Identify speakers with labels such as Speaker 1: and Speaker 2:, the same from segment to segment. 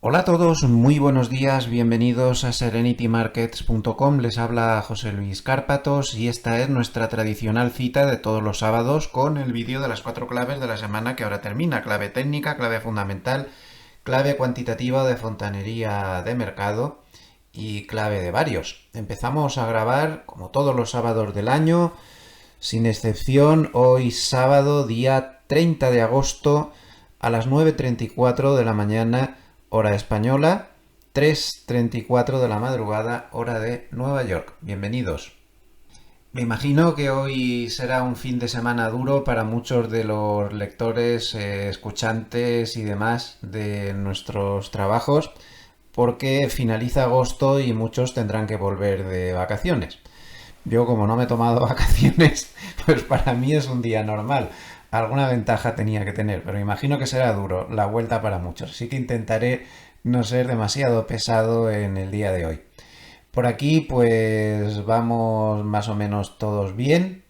Speaker 1: Hola a todos, muy buenos días, bienvenidos a serenitymarkets.com, les habla José Luis Cárpatos y esta es nuestra tradicional cita de todos los sábados con el vídeo de las 4 claves de la semana que ahora termina: clave técnica, clave fundamental, clave cuantitativa de fontanería de mercado y clave de varios. Empezamos a grabar como todos los sábados del año, sin excepción, hoy sábado día 30 de agosto a las 9:34 de la mañana, hora española, 3:34 de la madrugada, hora de Nueva York. Bienvenidos. Me imagino que hoy será un fin de semana duro para muchos de los lectores, escuchantes y demás de nuestros trabajos, porque finaliza agosto y muchos tendrán que volver de vacaciones. Yo, como no me he tomado vacaciones, pues para mí es un día normal. Alguna ventaja tenía que tener, pero imagino que será duro la vuelta para muchos. Así que intentaré no ser demasiado pesado en el día de hoy. Por aquí pues vamos más o menos todos bien,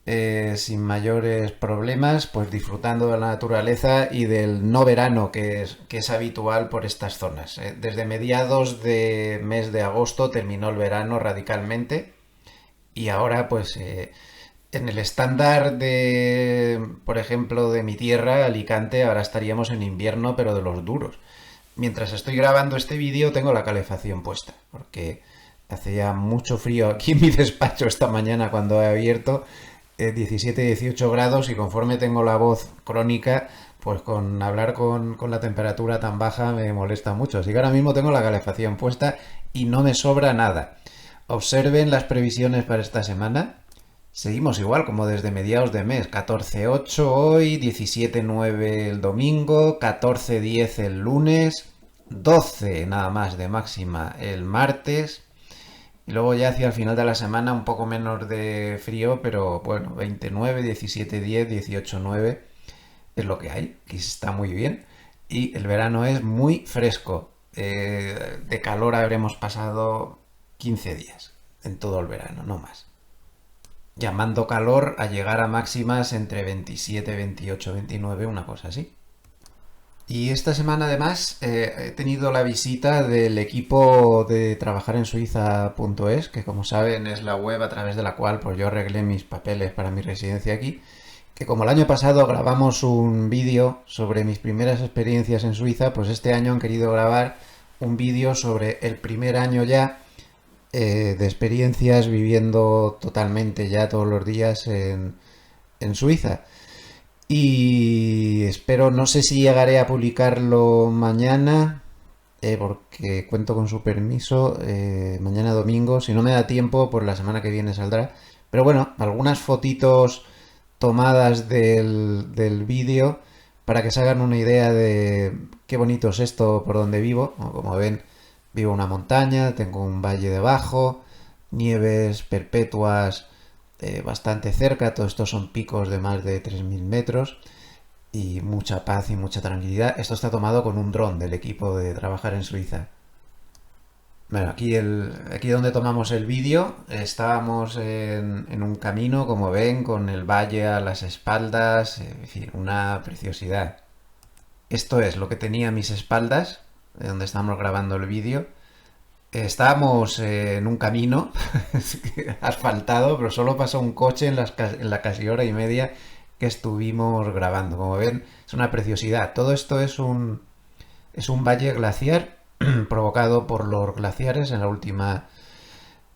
Speaker 1: sin mayores problemas, pues disfrutando de la naturaleza y del no verano que es habitual por estas zonas. Desde mediados de mes de agosto terminó el verano radicalmente y ahora pues en el estándar de, por ejemplo, de mi tierra, Alicante, ahora estaríamos en invierno, pero de los duros. Mientras estoy grabando este vídeo tengo la calefacción puesta, porque hacía mucho frío aquí en mi despacho esta mañana cuando he abierto, 17-18 grados, y conforme tengo la voz crónica, pues con hablar con la temperatura tan baja me molesta mucho. Así que ahora mismo tengo la calefacción puesta y no me sobra nada. Observen las previsiones para esta semana. Seguimos igual como desde mediados de mes: 14,8 hoy, 17,9 el domingo, 14,10 el lunes, 12 nada más de máxima el martes, y luego ya hacia el final de la semana un poco menos de frío, pero bueno, 29, 17,10, 18,9 es lo que hay, que está muy bien, y el verano es muy fresco. De calor habremos pasado 15 días en todo el verano, no más, llamando calor a llegar a máximas entre 27, 28, 29, una cosa así. Y esta semana además he tenido la visita del equipo de trabajar en Suiza.es, que como saben es la web a través de la cual pues yo arreglé mis papeles para mi residencia aquí, que como el año pasado grabamos un vídeo sobre mis primeras experiencias en Suiza, pues este año han querido grabar un vídeo sobre el primer año ya de experiencias viviendo totalmente ya todos los días en Suiza. Y espero, no sé si llegaré a publicarlo mañana, porque cuento con su permiso, mañana domingo. Si no me da tiempo, pues la semana que viene saldrá. Pero bueno, algunas fotitos tomadas del vídeo para que se hagan una idea de qué bonito es esto por donde vivo. Como ven, vivo en una montaña, tengo un valle debajo, nieves perpetuas bastante cerca. Todos estos son picos de más de 3.000 metros y mucha paz y mucha tranquilidad. Esto está tomado con un dron del equipo de trabajar en Suiza. Bueno, aquí donde tomamos el vídeo, estábamos en un camino, como ven, con el valle a las espaldas, en fin, una preciosidad. Esto es lo que tenía a mis espaldas, de donde estamos grabando el vídeo. Estábamos en un camino asfaltado, pero solo pasó un coche en la casi hora y media que estuvimos grabando. Como ven, es una preciosidad. Todo esto es un valle glaciar provocado por los glaciares en la última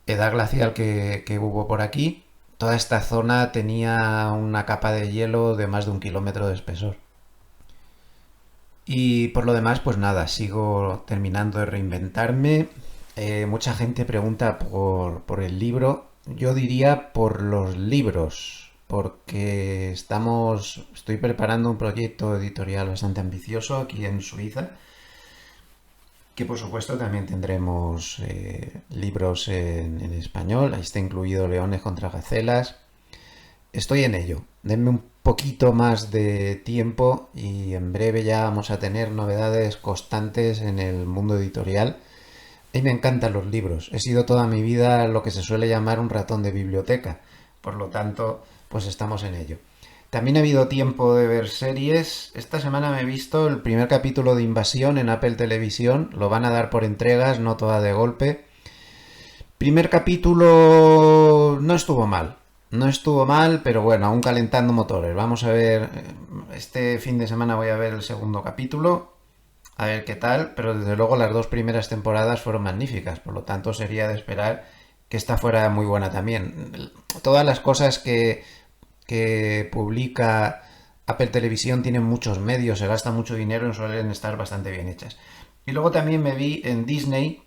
Speaker 1: edad glacial que hubo por aquí. Toda esta zona tenía una capa de hielo de más de 1 kilómetro de espesor. Y por lo demás, pues nada, sigo terminando de reinventarme. Mucha gente pregunta por el libro. Yo diría por los libros, porque estoy preparando un proyecto editorial bastante ambicioso aquí en Suiza, que por supuesto también tendremos libros en español. Ahí está incluido Leones contra Gacelas. Estoy en ello. Denme un poquito más de tiempo y en breve ya vamos a tener novedades constantes en el mundo editorial. A mí me encantan los libros. He sido toda mi vida lo que se suele llamar un ratón de biblioteca. Por lo tanto, pues estamos en ello. También ha habido tiempo de ver series. Esta semana me he visto el primer capítulo de Invasión en Apple Televisión. Lo van a dar por entregas, no toda de golpe. Primer capítulo no estuvo mal. No estuvo mal, pero bueno, aún calentando motores. Vamos a ver, este fin de semana voy a ver el segundo capítulo, a ver qué tal, pero desde luego las dos primeras temporadas fueron magníficas, por lo tanto sería de esperar que esta fuera muy buena también. Todas las cosas que publica Apple Televisión tienen muchos medios, se gasta mucho dinero y suelen estar bastante bien hechas. Y luego también me vi en Disney,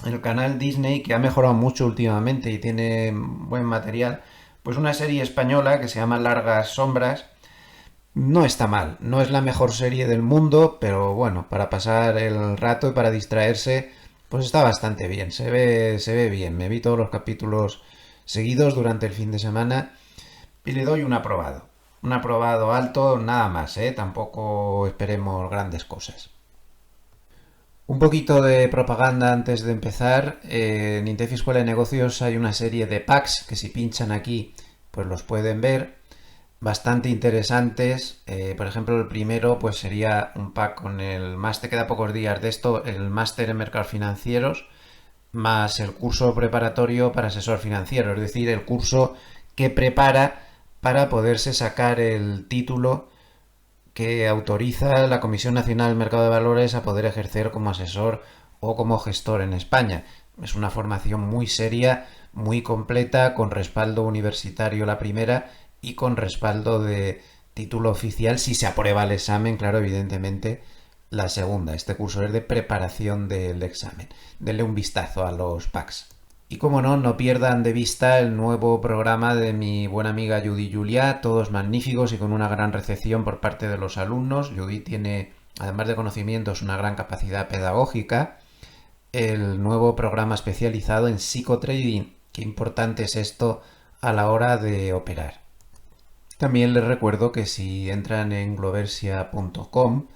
Speaker 1: el canal Disney, que ha mejorado mucho últimamente y tiene buen material, pues una serie española que se llama Largas Sombras. No está mal, no es la mejor serie del mundo, pero bueno, para pasar el rato y para distraerse, pues está bastante bien, se ve bien. Me vi todos los capítulos seguidos durante el fin de semana y le doy un aprobado. Un aprobado alto, nada más, tampoco esperemos grandes cosas. Un poquito de propaganda antes de empezar. En Intefi Escuela de Negocios hay una serie de packs que si pinchan aquí pues los pueden ver. Bastante interesantes. Por ejemplo, el primero pues sería un pack con el máster, queda pocos días de esto, el máster en mercados financieros, más el curso preparatorio para asesor financiero, es decir, el curso que prepara para poderse sacar el título que autoriza la Comisión Nacional del Mercado de Valores a poder ejercer como asesor o como gestor en España. Es una formación muy seria, muy completa, con respaldo universitario la primera y con respaldo de título oficial si se aprueba el examen, claro, evidentemente la segunda. Este curso es de preparación del examen. Denle un vistazo a los packs. Y como no, no pierdan de vista el nuevo programa de mi buena amiga Judy Julia, todos magníficos y con una gran recepción por parte de los alumnos. Judy tiene, además de conocimientos, una gran capacidad pedagógica. El nuevo programa especializado en psicotrading. Qué importante es esto a la hora de operar. También les recuerdo que si entran en gloversia.com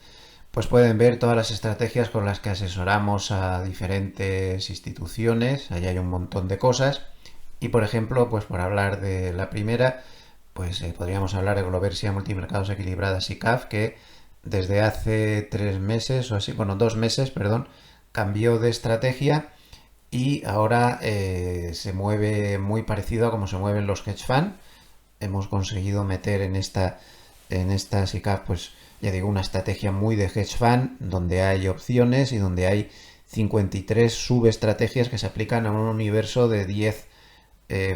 Speaker 1: pues pueden ver todas las estrategias con las que asesoramos a diferentes instituciones. Allí hay un montón de cosas. Y por ejemplo, pues por hablar de la primera, pues podríamos hablar de Gloversia Multimercados Equilibradas y CAF, que desde hace 3 meses o así, bueno, 2 meses, perdón, cambió de estrategia y ahora se mueve muy parecido a como se mueven los hedge funds. Hemos conseguido meter en esta SICAF, pues ya digo, una estrategia muy de hedge fund, donde hay opciones y donde hay 53 subestrategias que se aplican a un universo de 10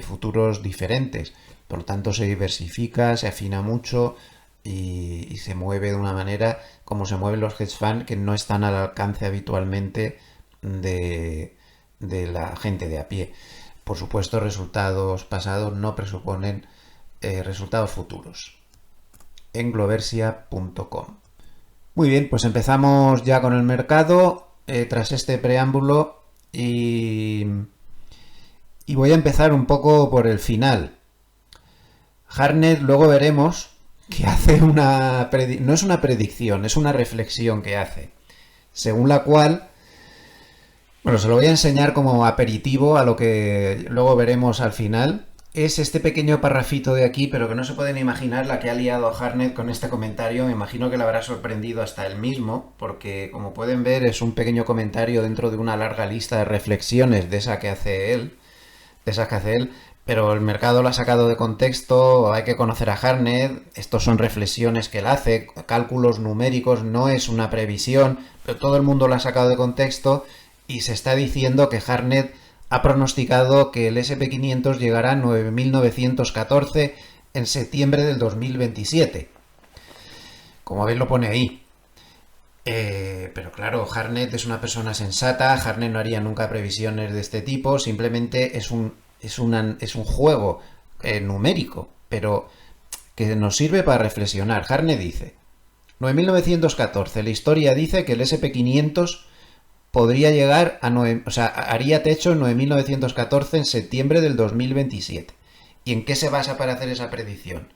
Speaker 1: futuros diferentes. Por lo tanto, se diversifica, se afina mucho y se mueve de una manera como se mueven los hedge fund, que no están al alcance habitualmente de la gente de a pie. Por supuesto, resultados pasados no presuponen resultados futuros. En gloversia.com. Muy bien, pues empezamos ya con el mercado tras este preámbulo y voy a empezar un poco por el final. Hartnett, luego veremos que hace una no es una predicción, es una reflexión que hace, según la cual, bueno, se lo voy a enseñar como aperitivo a lo que luego veremos al final. Es este pequeño parrafito de aquí, pero que no se pueden imaginar la que ha liado Hartnett con este comentario. Me imagino que le habrá sorprendido hasta él mismo, porque como pueden ver es un pequeño comentario dentro de una larga lista de reflexiones de esas que hace él, pero el mercado lo ha sacado de contexto. Hay que conocer a Hartnett, estos son reflexiones que él hace, cálculos numéricos, no es una previsión, pero todo el mundo lo ha sacado de contexto y se está diciendo que Hartnett ha pronosticado que el S&P 500 llegará a 9.914 en septiembre del 2027. Como veis lo pone ahí. Pero claro, Hartnett es una persona sensata, Hartnett no haría nunca previsiones de este tipo, simplemente es un juego numérico, pero que nos sirve para reflexionar. Hartnett dice, 9.914, la historia dice que el S&P 500 podría llegar a haría techo en 9.914 en septiembre del 2027. ¿Y en qué se basa para hacer esa predicción?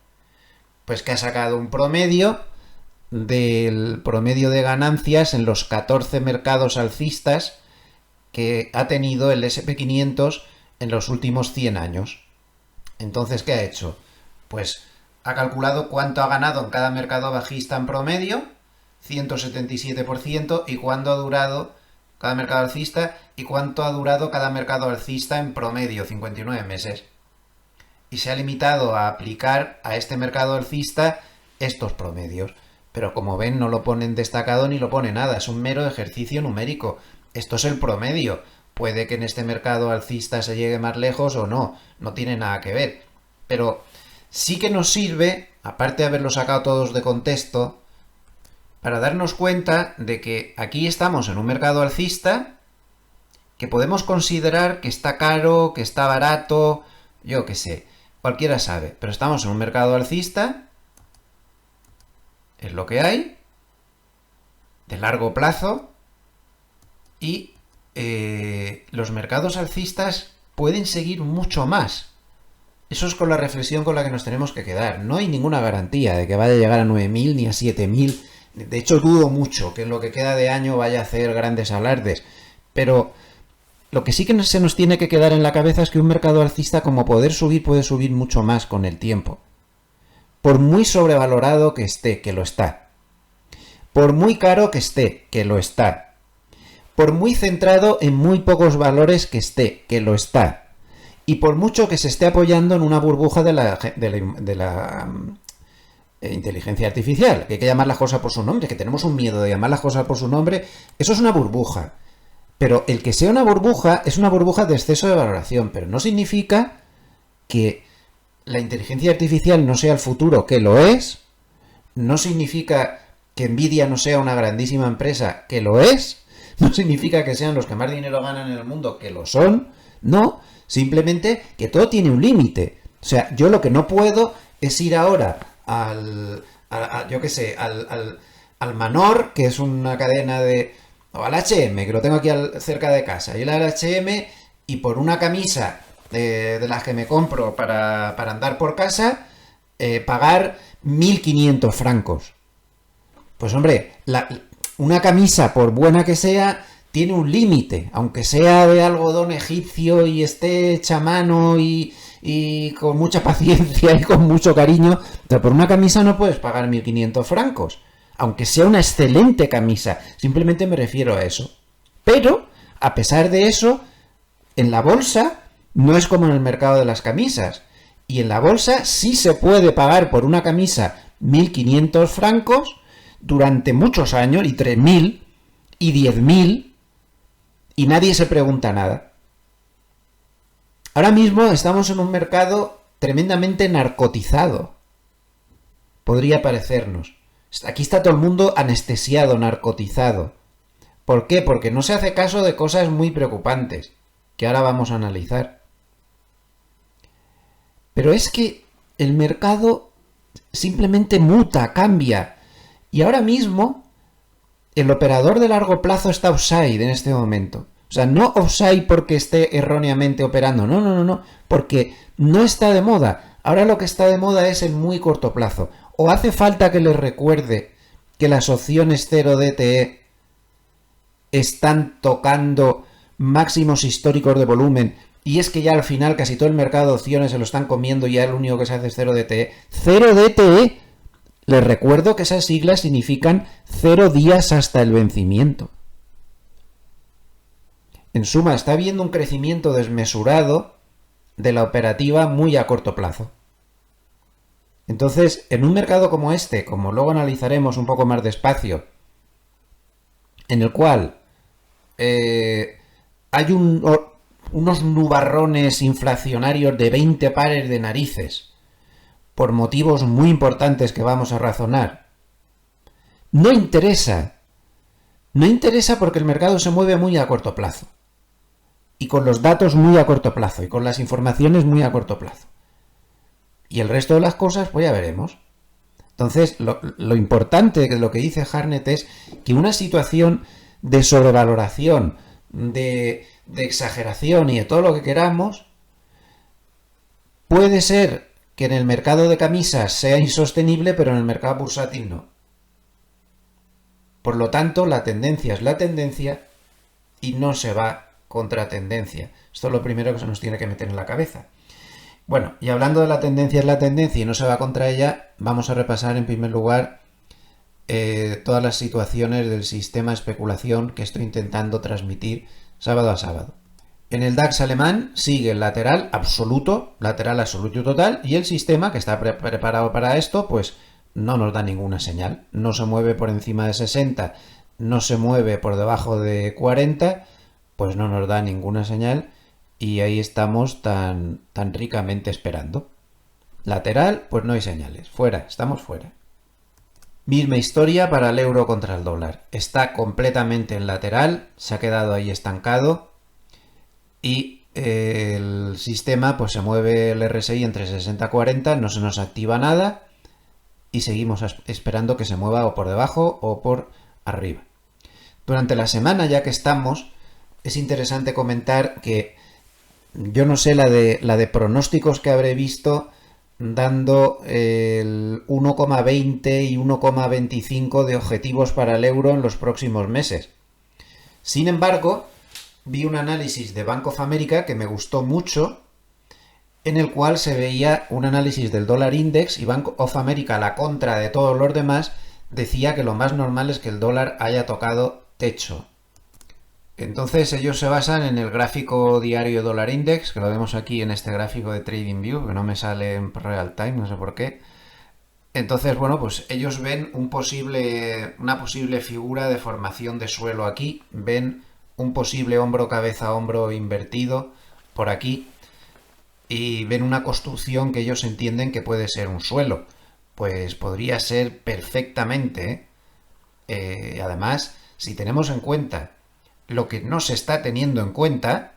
Speaker 1: Pues que ha sacado un promedio del promedio de ganancias en los 14 mercados alcistas que ha tenido el S&P 500 en los últimos 100 años. Entonces, ¿qué ha hecho? Pues ha calculado cuánto ha ganado en cada mercado bajista en promedio, 177%, y cuánto ha durado cada mercado alcista y cuánto ha durado cada mercado alcista en promedio, 59 meses. Y se ha limitado a aplicar a este mercado alcista estos promedios. Pero como ven, no lo ponen destacado ni lo pone nada, es un mero ejercicio numérico. Esto es el promedio. Puede que en este mercado alcista se llegue más lejos o no, no tiene nada que ver. Pero sí que nos sirve, aparte de haberlo sacado todos de contexto, para darnos cuenta de que aquí estamos en un mercado alcista que podemos considerar que está caro, que está barato, yo qué sé, cualquiera sabe, pero estamos en un mercado alcista, es lo que hay, de largo plazo, y los mercados alcistas pueden seguir mucho más. Eso es con la reflexión con la que nos tenemos que quedar. No hay ninguna garantía de que vaya a llegar a 9.000 ni a 7.000. De hecho, dudo mucho que en lo que queda de año vaya a hacer grandes alardes. Pero lo que sí que se nos tiene que quedar en la cabeza es que un mercado alcista, como poder subir, puede subir mucho más con el tiempo. Por muy sobrevalorado que esté, que lo está. Por muy caro que esté, que lo está. Por muy centrado en muy pocos valores que esté, que lo está. Y por mucho que se esté apoyando en una burbuja de la inteligencia artificial, que hay que llamar las cosas por su nombre, que tenemos un miedo de llamar las cosas por su nombre, eso es una burbuja. Pero el que sea una burbuja es una burbuja de exceso de valoración, pero no significa que la inteligencia artificial no sea el futuro, que lo es, no significa que Nvidia no sea una grandísima empresa, que lo es, no significa que sean los que más dinero ganan en el mundo, que lo son, no, simplemente que todo tiene un límite. O sea, yo lo que no puedo es ir ahora al Manor, que es una cadena o al H&M, que lo tengo aquí cerca de casa, y al H&M, y por una camisa de las que me compro para andar por casa, pagar 1.500 francos. Pues hombre, una camisa, por buena que sea, tiene un límite, aunque sea de algodón egipcio y esté hecha a mano y con mucha paciencia y con mucho cariño, pero por una camisa no puedes pagar 1.500 francos, aunque sea una excelente camisa, simplemente me refiero a eso. Pero, a pesar de eso, en la bolsa no es como en el mercado de las camisas, y en la bolsa sí se puede pagar por una camisa 1.500 francos durante muchos años, y 3.000, y 10.000, y nadie se pregunta nada. Ahora mismo estamos en un mercado tremendamente narcotizado. Podría parecernos. Aquí está todo el mundo anestesiado, narcotizado. ¿Por qué? Porque no se hace caso de cosas muy preocupantes, que ahora vamos a analizar. Pero es que el mercado simplemente muta, cambia. Y ahora mismo el operador de largo plazo está offside en este momento. O sea, no offside porque esté erróneamente operando. No. Porque no está de moda. Ahora lo que está de moda es el muy corto plazo. O hace falta que les recuerde que las opciones 0 DTE están tocando máximos históricos de volumen. Y es que ya al final casi todo el mercado de opciones se lo están comiendo y ya lo único que se hace es 0 DTE. 0 DTE. Les recuerdo que esas siglas significan 0 días hasta el vencimiento. En suma, está habiendo un crecimiento desmesurado de la operativa muy a corto plazo. Entonces, en un mercado como este, como luego analizaremos un poco más despacio, en el cual hay unos nubarrones inflacionarios de 20 pares de narices, por motivos muy importantes que vamos a razonar, no interesa. No interesa porque el mercado se mueve muy a corto plazo. Y con los datos muy a corto plazo. Y con las informaciones muy a corto plazo. Y el resto de las cosas, pues ya veremos. Entonces, lo importante de lo que dice Hartnett es que una situación de sobrevaloración, de exageración y de todo lo que queramos, puede ser que en el mercado de camisas sea insostenible, pero en el mercado bursátil no. Por lo tanto, la tendencia es la tendencia y no se va contra tendencia. Esto es lo primero que se nos tiene que meter en la cabeza. Bueno, y hablando de la tendencia es la tendencia y no se va contra ella, vamos a repasar en primer lugar todas las situaciones del sistema de especulación que estoy intentando transmitir sábado a sábado. En el DAX alemán sigue el lateral absoluto y total, y el sistema que está preparado para esto, pues no nos da ninguna señal. No se mueve por encima de 60, no se mueve por debajo de 40, pues no nos da ninguna señal y ahí estamos tan ricamente esperando. Lateral, pues no hay señales. Fuera, estamos fuera. Misma historia para el euro contra el dólar. Está completamente en lateral, se ha quedado ahí estancado y el sistema pues se mueve el RSI entre 60 y 40, no se nos activa nada y seguimos esperando que se mueva o por debajo o por arriba. Durante la semana, ya que estamos, es interesante comentar que yo no sé la de pronósticos que habré visto dando el 1,20 y 1,25 de objetivos para el euro en los próximos meses. Sin embargo, vi un análisis de Bank of America que me gustó mucho, en el cual se veía un análisis del dólar index y Bank of America, la contra de todos los demás, decía que lo más normal es que el dólar haya tocado techo. Entonces ellos se basan en el gráfico diario dólar index, que lo vemos aquí en este gráfico de TradingView, que no me sale en real time, no sé por qué. Entonces, bueno, pues ellos ven una posible figura de formación de suelo aquí, ven un posible hombro, cabeza, hombro invertido por aquí y ven una construcción que ellos entienden que puede ser un suelo. Pues podría ser perfectamente. Además, si tenemos en cuenta lo que no se está teniendo en cuenta,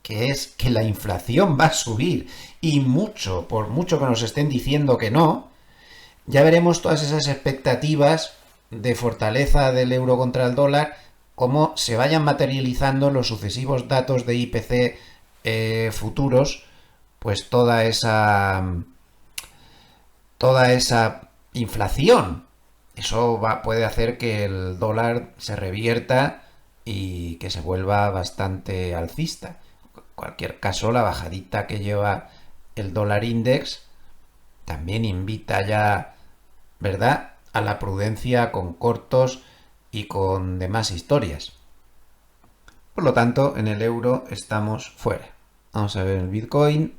Speaker 1: que es que la inflación va a subir y mucho, por mucho que nos estén diciendo que no, ya veremos todas esas expectativas de fortaleza del euro contra el dólar, cómo se vayan materializando los sucesivos datos de IPC futuros, pues toda esa inflación. Eso puede hacer que el dólar se revierta y que se vuelva bastante alcista. En cualquier caso, la bajadita que lleva el dólar index también invita ya, ¿verdad?, a la prudencia con cortos y con demás historias. Por lo tanto, en el euro estamos fuera. Vamos a ver el Bitcoin.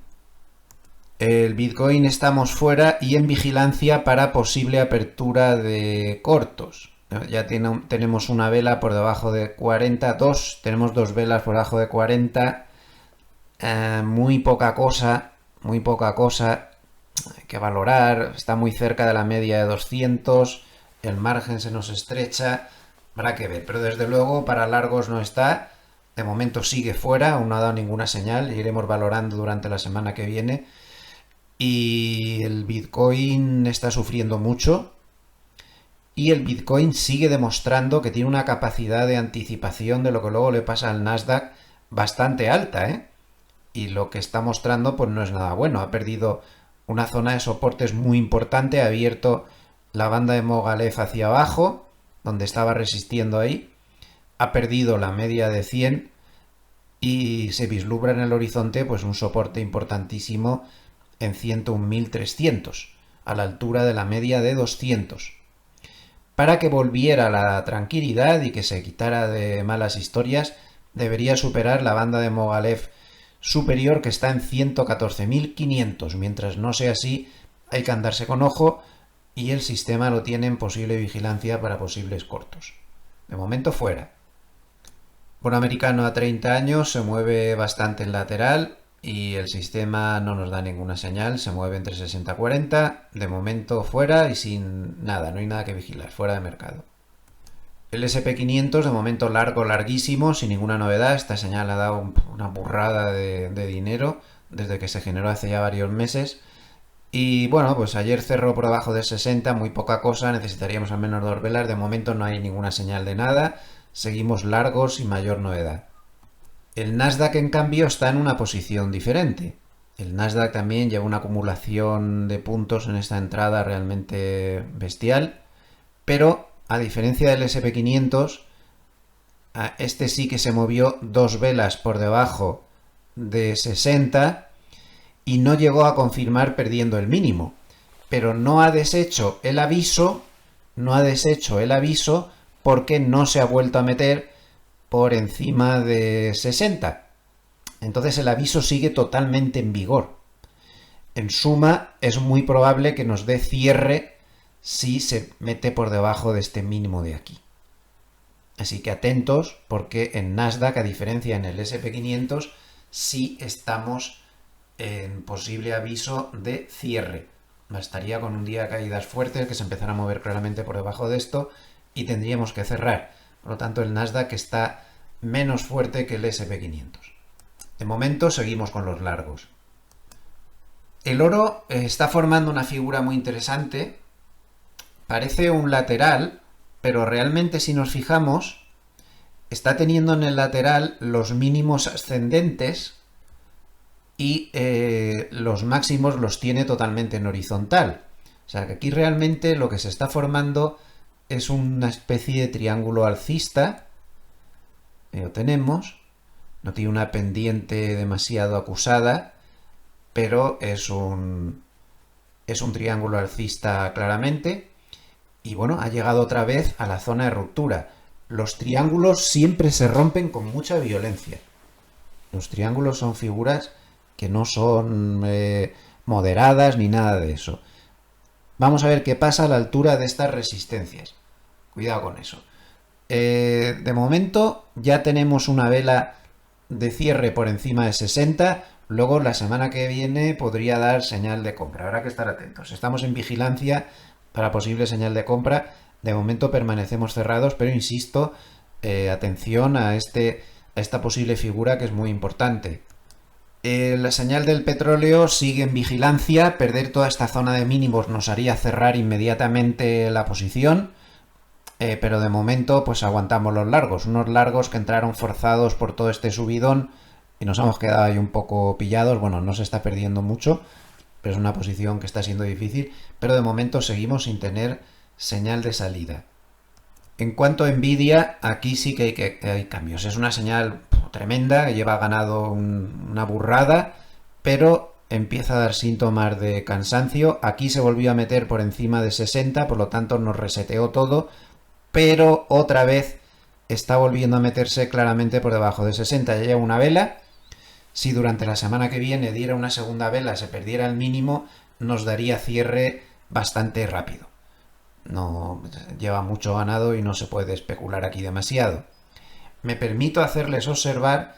Speaker 1: El Bitcoin estamos fuera y en vigilancia para posible apertura de cortos. Ya tenemos una vela por debajo de 40, tenemos dos velas por debajo de 40, muy poca cosa, hay que valorar, está muy cerca de la media de 200, el margen se nos estrecha, habrá que ver, pero desde luego para largos no está, de momento sigue fuera, aún no ha dado ninguna señal, iremos valorando durante la semana que viene, y el Bitcoin está sufriendo mucho. Y el Bitcoin sigue demostrando que tiene una capacidad de anticipación de lo que luego le pasa al Nasdaq bastante alta, ¿eh? Y lo que está mostrando pues no es nada bueno. Ha perdido una zona de soportes muy importante, ha abierto la banda de Mogalef hacia abajo, donde estaba resistiendo ahí, ha perdido la media de 100 y se vislumbra en el horizonte pues un soporte importantísimo en 101.300, a la altura de la media de 200. Para que volviera la tranquilidad y que se quitara de malas historias, debería superar la banda de Mogalef superior, que está en 114.500. Mientras no sea así, hay que andarse con ojo y el sistema lo tiene en posible vigilancia para posibles cortos. De momento fuera. Bono americano a 30 años se mueve bastante en lateral y el sistema no nos da ninguna señal, se mueve entre 60 y 40, de momento fuera y sin nada, no hay nada que vigilar, fuera de mercado. El SP500 de momento larguísimo, sin ninguna novedad, esta señal ha dado una burrada de dinero desde que se generó hace ya varios meses. Y bueno, pues ayer cerró por debajo de 60, muy poca cosa, necesitaríamos al menos dos velas, de momento no hay ninguna señal de nada, seguimos largos sin mayor novedad. El Nasdaq, en cambio, está en una posición diferente. El Nasdaq también lleva una acumulación de puntos en esta entrada realmente bestial, pero a diferencia del SP500, este sí que se movió dos velas por debajo de 60 y no llegó a confirmar perdiendo el mínimo, pero no ha deshecho el aviso, porque no se ha vuelto a meter por encima de 60. Entonces el aviso sigue totalmente en vigor. En suma, es muy probable que nos dé cierre si se mete por debajo de este mínimo de aquí. Así que atentos, porque en Nasdaq, a diferencia en el SP500, sí estamos en posible aviso de cierre. Bastaría con un día de caídas fuertes que se empezara a mover claramente por debajo de esto y tendríamos que cerrar. Por lo tanto, el Nasdaq está menos fuerte que el SP500. De momento seguimos con los largos. El oro está formando una figura muy interesante. Parece un lateral, pero realmente si nos fijamos, está teniendo en el lateral los mínimos ascendentes y los máximos los tiene totalmente en horizontal. O sea que aquí realmente lo que se está formando es una especie de triángulo alcista. Lo tenemos. No tiene una pendiente demasiado acusada, pero es un triángulo alcista claramente. Y bueno, ha llegado otra vez a la zona de ruptura. Los triángulos siempre se rompen con mucha violencia. Los triángulos son figuras que no son moderadas ni nada de eso. Vamos a ver qué pasa a la altura de estas resistencias. Cuidado con eso. De momento ya tenemos una vela de cierre por encima de 60. Luego la semana que viene podría dar señal de compra. Habrá que estar atentos. Estamos en vigilancia para posible señal de compra. De momento permanecemos cerrados, pero insisto, atención a esta posible figura que es muy importante. La señal del petróleo sigue en vigilancia. Perder toda esta zona de mínimos nos haría cerrar inmediatamente la posición. Pero de momento pues aguantamos los largos. Unos largos que entraron forzados por todo este subidón y nos hemos quedado ahí un poco pillados. Bueno, no se está perdiendo mucho, pero es una posición que está siendo difícil. Pero de momento seguimos sin tener señal de salida. En cuanto a Nvidia, aquí sí que hay cambios. Es una señal tremenda, que lleva ganado una burrada, pero empieza a dar síntomas de cansancio. Aquí se volvió a meter por encima de 60, por lo tanto nos reseteó todo, pero otra vez está volviendo a meterse claramente por debajo de 60. Ya lleva una vela. Si durante la semana que viene diera una segunda vela, se perdiera el mínimo, nos daría cierre bastante rápido. No lleva mucho ganado y no se puede especular aquí demasiado. Me permito hacerles observar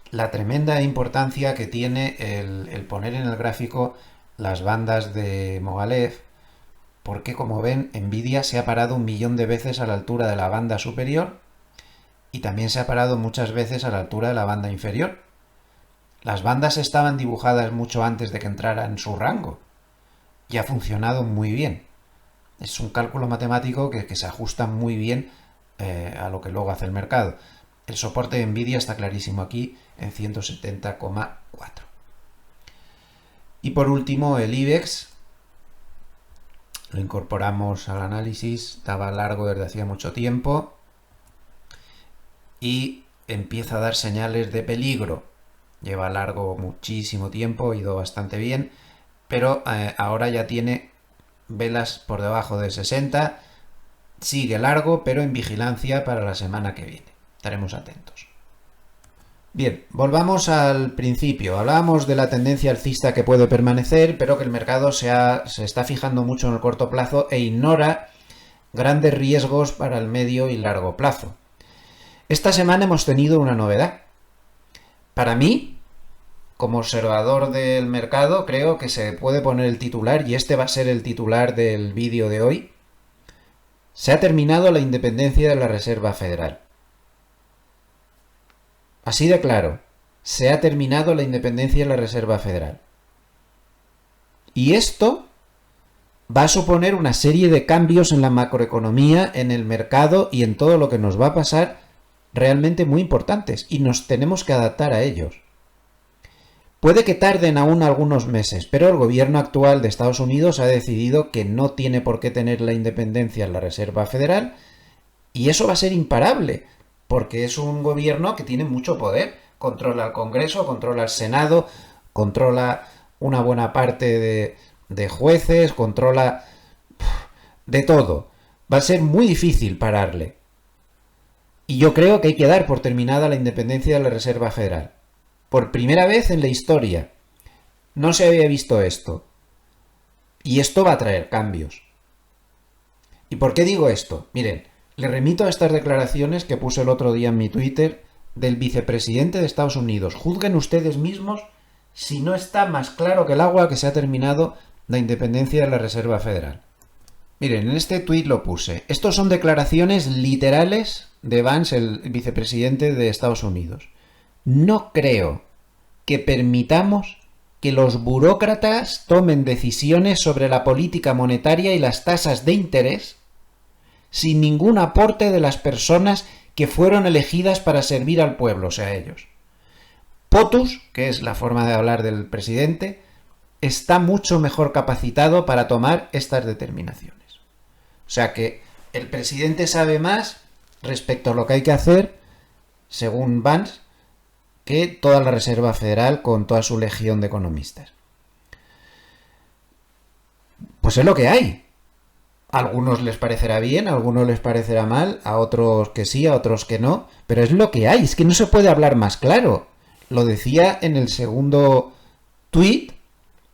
Speaker 1: la tremenda importancia que tiene el poner en el gráfico las bandas de Mogilev, porque como ven, Nvidia se ha parado 1.000.000 de veces a la altura de la banda superior y también se ha parado muchas veces a la altura de la banda inferior. Las bandas estaban dibujadas mucho antes de que entrara en su rango y ha funcionado muy bien. Es un cálculo matemático que se ajusta muy bien a lo que luego hace el mercado. El soporte de Nvidia está clarísimo aquí en 170,4. Y por último el IBEX. Lo incorporamos al análisis. Estaba largo desde hacía mucho tiempo. Y empieza a dar señales de peligro. Lleva largo muchísimo tiempo, ha ido bastante bien. Pero ahora ya tiene velas por debajo de 60. Sigue largo, pero en vigilancia para la semana que viene. Estaremos atentos. Bien, volvamos al principio. Hablábamos de la tendencia alcista que puede permanecer, pero que el mercado se está fijando mucho en el corto plazo e ignora grandes riesgos para el medio y largo plazo. Esta semana hemos tenido una novedad. Para mí, como observador del mercado, creo que se puede poner el titular, y este va a ser el titular del vídeo de hoy. Se ha terminado la independencia de la Reserva Federal. Así de claro, se ha terminado la independencia de la Reserva Federal. Y esto va a suponer una serie de cambios en la macroeconomía, en el mercado y en todo lo que nos va a pasar realmente muy importantes, y nos tenemos que adaptar a ellos. Puede que tarden aún algunos meses, pero el gobierno actual de Estados Unidos ha decidido que no tiene por qué tener la independencia en la Reserva Federal, y eso va a ser imparable, porque es un gobierno que tiene mucho poder. Controla el Congreso, controla el Senado, controla una buena parte de jueces, controla de todo. Va a ser muy difícil pararle. Y yo creo que hay que dar por terminada la independencia de la Reserva Federal. Por primera vez en la historia. No se había visto esto. Y esto va a traer cambios. ¿Y por qué digo esto? Miren, le remito a estas declaraciones que puse el otro día en mi Twitter del vicepresidente de Estados Unidos. Juzguen ustedes mismos si no está más claro que el agua que se ha terminado la independencia de la Reserva Federal. Miren, en este tuit lo puse. Estos son declaraciones literales de Vance, el vicepresidente de Estados Unidos. No creo que permitamos que los burócratas tomen decisiones sobre la política monetaria y las tasas de interés sin ningún aporte de las personas que fueron elegidas para servir al pueblo, o sea, ellos. POTUS, que es la forma de hablar del presidente, está mucho mejor capacitado para tomar estas determinaciones. O sea que el presidente sabe más respecto a lo que hay que hacer, según Vance, que toda la Reserva Federal con toda su legión de economistas. Pues es lo que hay. A algunos les parecerá bien, a algunos les parecerá mal, a otros que sí, a otros que no, pero es lo que hay, es que no se puede hablar más claro. Lo decía en el segundo tuit,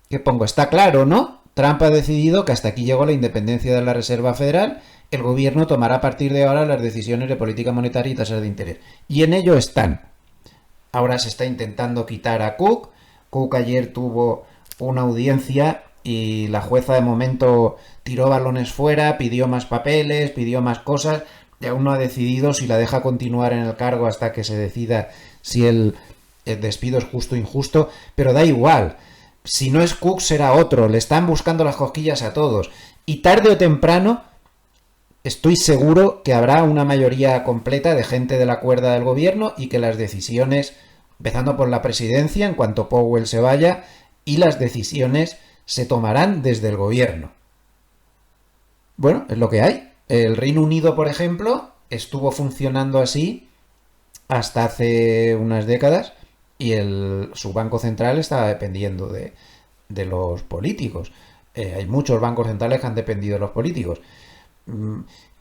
Speaker 1: que pongo, está claro, ¿no? Trump ha decidido que hasta aquí llegó la independencia de la Reserva Federal, el gobierno tomará a partir de ahora las decisiones de política monetaria y tasas de interés. Y en ello están. Ahora se está intentando quitar a Cook. Cook ayer tuvo una audiencia y la jueza de momento tiró balones fuera, pidió más papeles, pidió más cosas y aún no ha decidido si la deja continuar en el cargo hasta que se decida si el despido es justo o injusto, pero da igual. Si no es Cook será otro, le están buscando las cosquillas a todos y tarde o temprano estoy seguro que habrá una mayoría completa de gente de la cuerda del gobierno y que las decisiones, empezando por la presidencia en cuanto Powell se vaya, y las decisiones se tomarán desde el gobierno. Bueno, es lo que hay. El Reino Unido, por ejemplo, estuvo funcionando así hasta hace unas décadas y su banco central estaba dependiendo de los políticos. Hay muchos bancos centrales que han dependido de los políticos.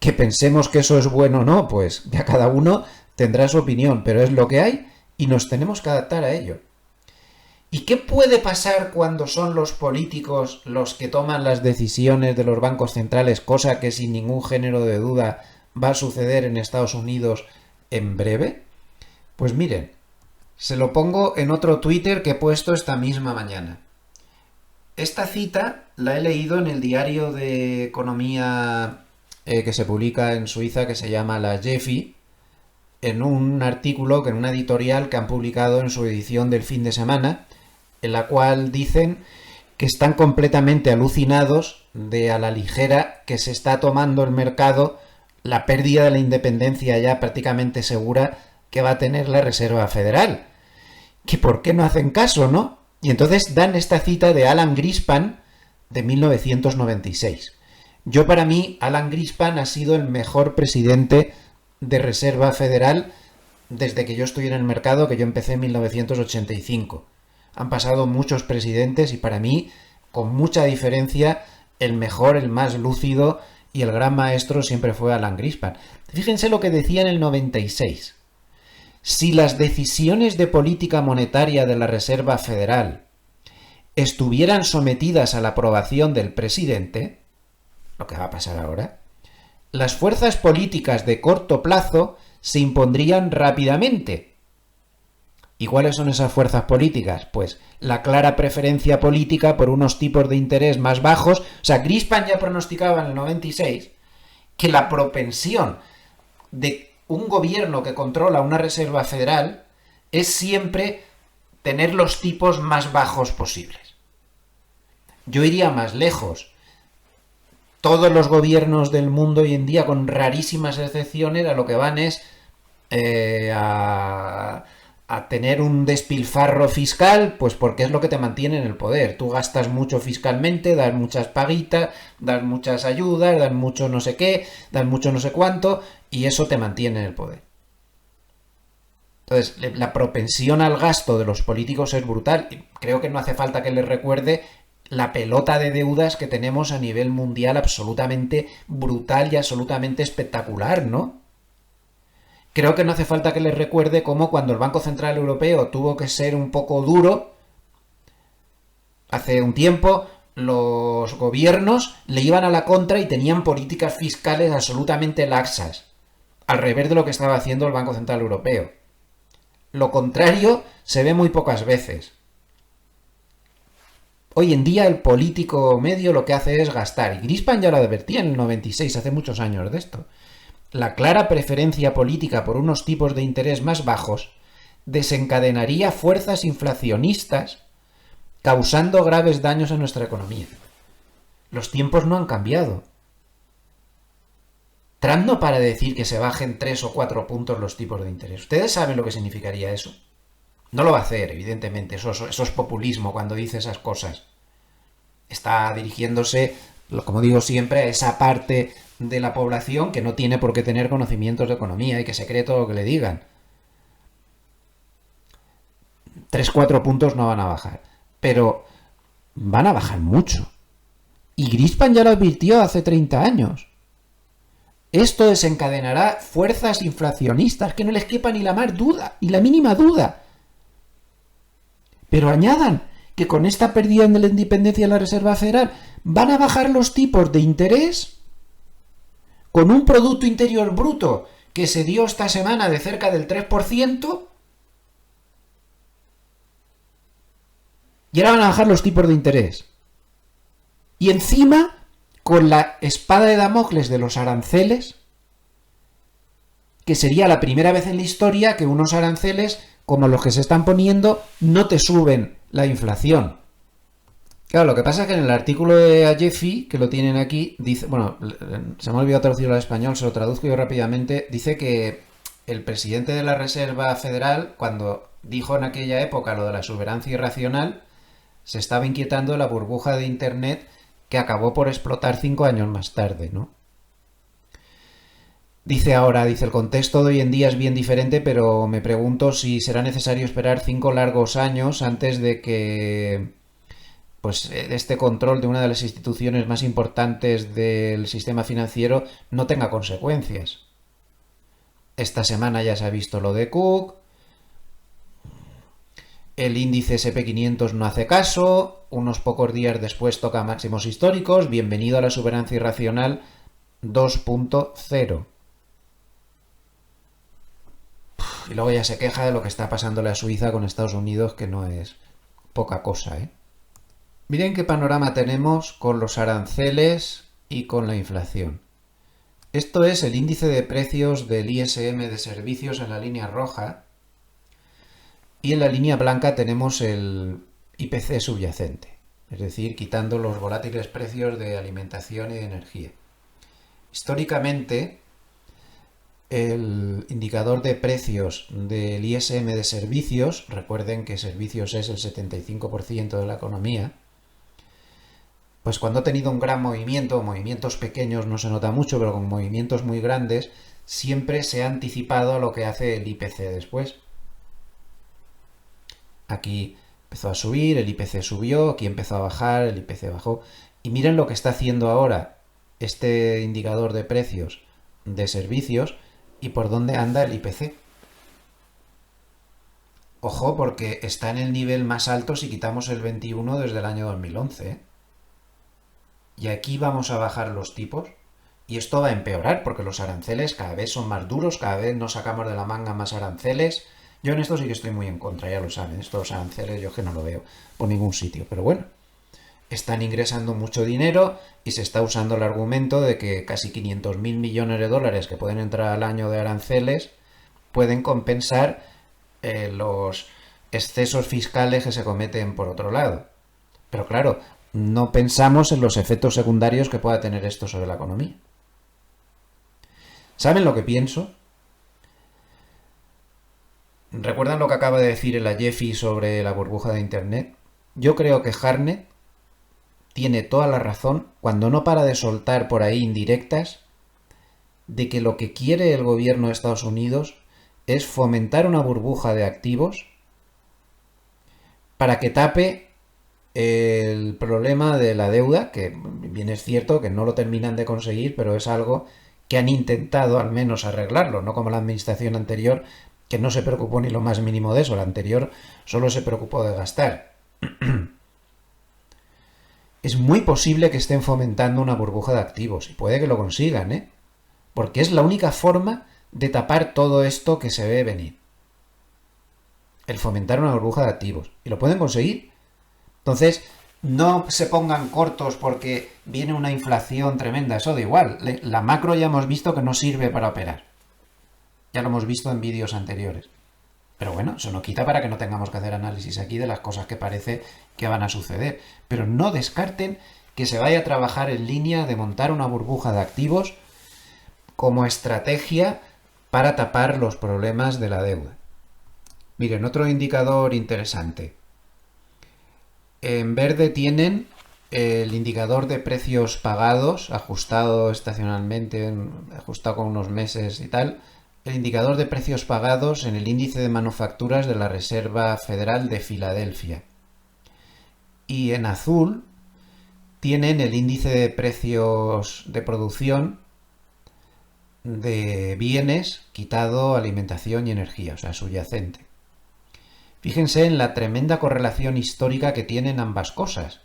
Speaker 1: Que pensemos que eso es bueno o no, pues ya cada uno tendrá su opinión, pero es lo que hay y nos tenemos que adaptar a ello. ¿Y qué puede pasar cuando son los políticos los que toman las decisiones de los bancos centrales, cosa que sin ningún género de duda va a suceder en Estados Unidos en breve? Pues miren, se lo pongo en otro Twitter que he puesto esta misma mañana. Esta cita la he leído en el diario de economía que se publica en Suiza, que se llama la JEFI, en un artículo, en una editorial que han publicado en su edición del fin de semana, en la cual dicen que están completamente alucinados de a la ligera que se está tomando el mercado la pérdida de la independencia ya prácticamente segura que va a tener la Reserva Federal. Que por qué no hacen caso, ¿no? Y entonces dan esta cita de Alan Greenspan de 1996. Yo, para mí, Alan Greenspan ha sido el mejor presidente de Reserva Federal desde que yo estoy en el mercado, que yo empecé en 1985. Han pasado muchos presidentes y para mí, con mucha diferencia, el mejor, el más lúcido y el gran maestro siempre fue Alan Greenspan. Fíjense lo que decía en el 96. Si las decisiones de política monetaria de la Reserva Federal estuvieran sometidas a la aprobación del presidente, lo que va a pasar ahora, las fuerzas políticas de corto plazo se impondrían rápidamente. ¿Y cuáles son esas fuerzas políticas? Pues la clara preferencia política por unos tipos de interés más bajos. O sea, Greenspan ya pronosticaba en el 96 que la propensión de un gobierno que controla una reserva federal es siempre tener los tipos más bajos posibles. Yo iría más lejos. Todos los gobiernos del mundo hoy en día, con rarísimas excepciones, a lo que van es a tener un despilfarro fiscal, pues porque es lo que te mantiene en el poder. Tú gastas mucho fiscalmente, das muchas paguitas, das muchas ayudas, das mucho no sé qué, das mucho no sé cuánto, y eso te mantiene en el poder. Entonces, la propensión al gasto de los políticos es brutal. Creo que no hace falta que les recuerde la pelota de deudas que tenemos a nivel mundial absolutamente brutal y absolutamente espectacular, ¿no? Creo que no hace falta que les recuerde cómo cuando el Banco Central Europeo tuvo que ser un poco duro, hace un tiempo, los gobiernos le iban a la contra y tenían políticas fiscales absolutamente laxas, al revés de lo que estaba haciendo el Banco Central Europeo. Lo contrario se ve muy pocas veces. Hoy en día el político medio lo que hace es gastar, y Greenspan ya lo advertía en el 96, hace muchos años de esto. La clara preferencia política por unos tipos de interés más bajos desencadenaría fuerzas inflacionistas causando graves daños a nuestra economía. Los tiempos no han cambiado. Trump no para de decir que se bajen 3 o 4 puntos los tipos de interés. ¿Ustedes saben lo que significaría eso? No lo va a hacer, evidentemente. Eso es populismo cuando dice esas cosas. Está dirigiéndose, como digo siempre, a esa parte de la población que no tiene por qué tener conocimientos de economía y que se cree todo lo que le digan. 3-4 puntos no van a bajar, pero van a bajar mucho. Y Greenspan ya lo advirtió hace 30 años. Esto desencadenará fuerzas inflacionistas que no les quepa ni la más duda, ni la mínima duda. Pero añadan que con esta pérdida de la independencia de la Reserva Federal van a bajar los tipos de interés con un Producto Interior Bruto que se dio esta semana de cerca del 3%, y ahora van a bajar los tipos de interés. Y encima, con la espada de Damocles de los aranceles, que sería la primera vez en la historia que unos aranceles, como los que se están poniendo, no te suben la inflación. Claro, lo que pasa es que en el artículo de Ajefi, que lo tienen aquí, dice, bueno, se me ha olvidado traducirlo al español, se lo traduzco yo rápidamente, dice que el presidente de la Reserva Federal, cuando dijo en aquella época lo de la soberancia irracional, se estaba inquietando de la burbuja de Internet que acabó por explotar 5 años más tarde, ¿no? Dice ahora, el contexto de hoy en día es bien diferente, pero me pregunto si será necesario esperar 5 largos años antes de que este control de una de las instituciones más importantes del sistema financiero no tenga consecuencias. Esta semana ya se ha visto lo de Cook, el índice SP500 no hace caso, unos pocos días después toca máximos históricos, bienvenido a la soberancia irracional 2.0. Y luego ya se queja de lo que está pasándole a Suiza con Estados Unidos, que no es poca cosa, ¿eh? Miren qué panorama tenemos con los aranceles y con la inflación. Esto es el índice de precios del ISM de servicios en la línea roja, y en la línea blanca tenemos el IPC subyacente, es decir, quitando los volátiles precios de alimentación y de energía. Históricamente, el indicador de precios del ISM de servicios, recuerden que servicios es el 75% de la economía, pues cuando ha tenido un gran movimiento, movimientos pequeños no se nota mucho, pero con movimientos muy grandes, siempre se ha anticipado a lo que hace el IPC después. Aquí empezó a subir, el IPC subió, aquí empezó a bajar, el IPC bajó. Y miren lo que está haciendo ahora este indicador de precios de servicios y por dónde anda el IPC. Ojo, porque está en el nivel más alto si quitamos el 21 desde el año 2011, ¿eh? Y aquí vamos a bajar los tipos y esto va a empeorar porque los aranceles cada vez son más duros, cada vez nos sacamos de la manga más aranceles. Yo en esto sí que estoy muy en contra, ya lo saben, estos aranceles yo que no lo veo por ningún sitio, pero bueno, están ingresando mucho dinero y se está usando el argumento de que casi 500.000 millones de dólares que pueden entrar al año de aranceles pueden compensar los excesos fiscales que se cometen por otro lado. Pero claro, no pensamos en los efectos secundarios que pueda tener esto sobre la economía. ¿Saben lo que pienso? ¿Recuerdan lo que acaba de decir el Ajefi sobre la burbuja de Internet? Yo creo que Hartnett tiene toda la razón cuando no para de soltar por ahí indirectas de que lo que quiere el gobierno de Estados Unidos es fomentar una burbuja de activos para que tape el problema de la deuda, que bien es cierto que no lo terminan de conseguir, pero es algo que han intentado al menos arreglarlo, no como la administración anterior, que no se preocupó ni lo más mínimo de eso. La anterior solo se preocupó de gastar. Es muy posible que estén fomentando una burbuja de activos, y puede que lo consigan, ¿eh? Porque es la única forma de tapar todo esto que se ve venir. El fomentar una burbuja de activos. Y lo pueden conseguir. Entonces, no se pongan cortos porque viene una inflación tremenda. Eso da igual. La macro ya hemos visto que no sirve para operar. Ya lo hemos visto en vídeos anteriores. Pero bueno, eso no quita para que no tengamos que hacer análisis aquí de las cosas que parece que van a suceder. Pero no descarten que se vaya a trabajar en línea de montar una burbuja de activos como estrategia para tapar los problemas de la deuda. Miren, otro indicador interesante. En verde tienen el indicador de precios pagados, ajustado estacionalmente, ajustado con unos meses y tal. El indicador de precios pagados en el índice de manufacturas de la Reserva Federal de Filadelfia. Y en azul tienen el índice de precios de producción de bienes quitado alimentación y energía, o sea, subyacente. Fíjense en la tremenda correlación histórica que tienen ambas cosas.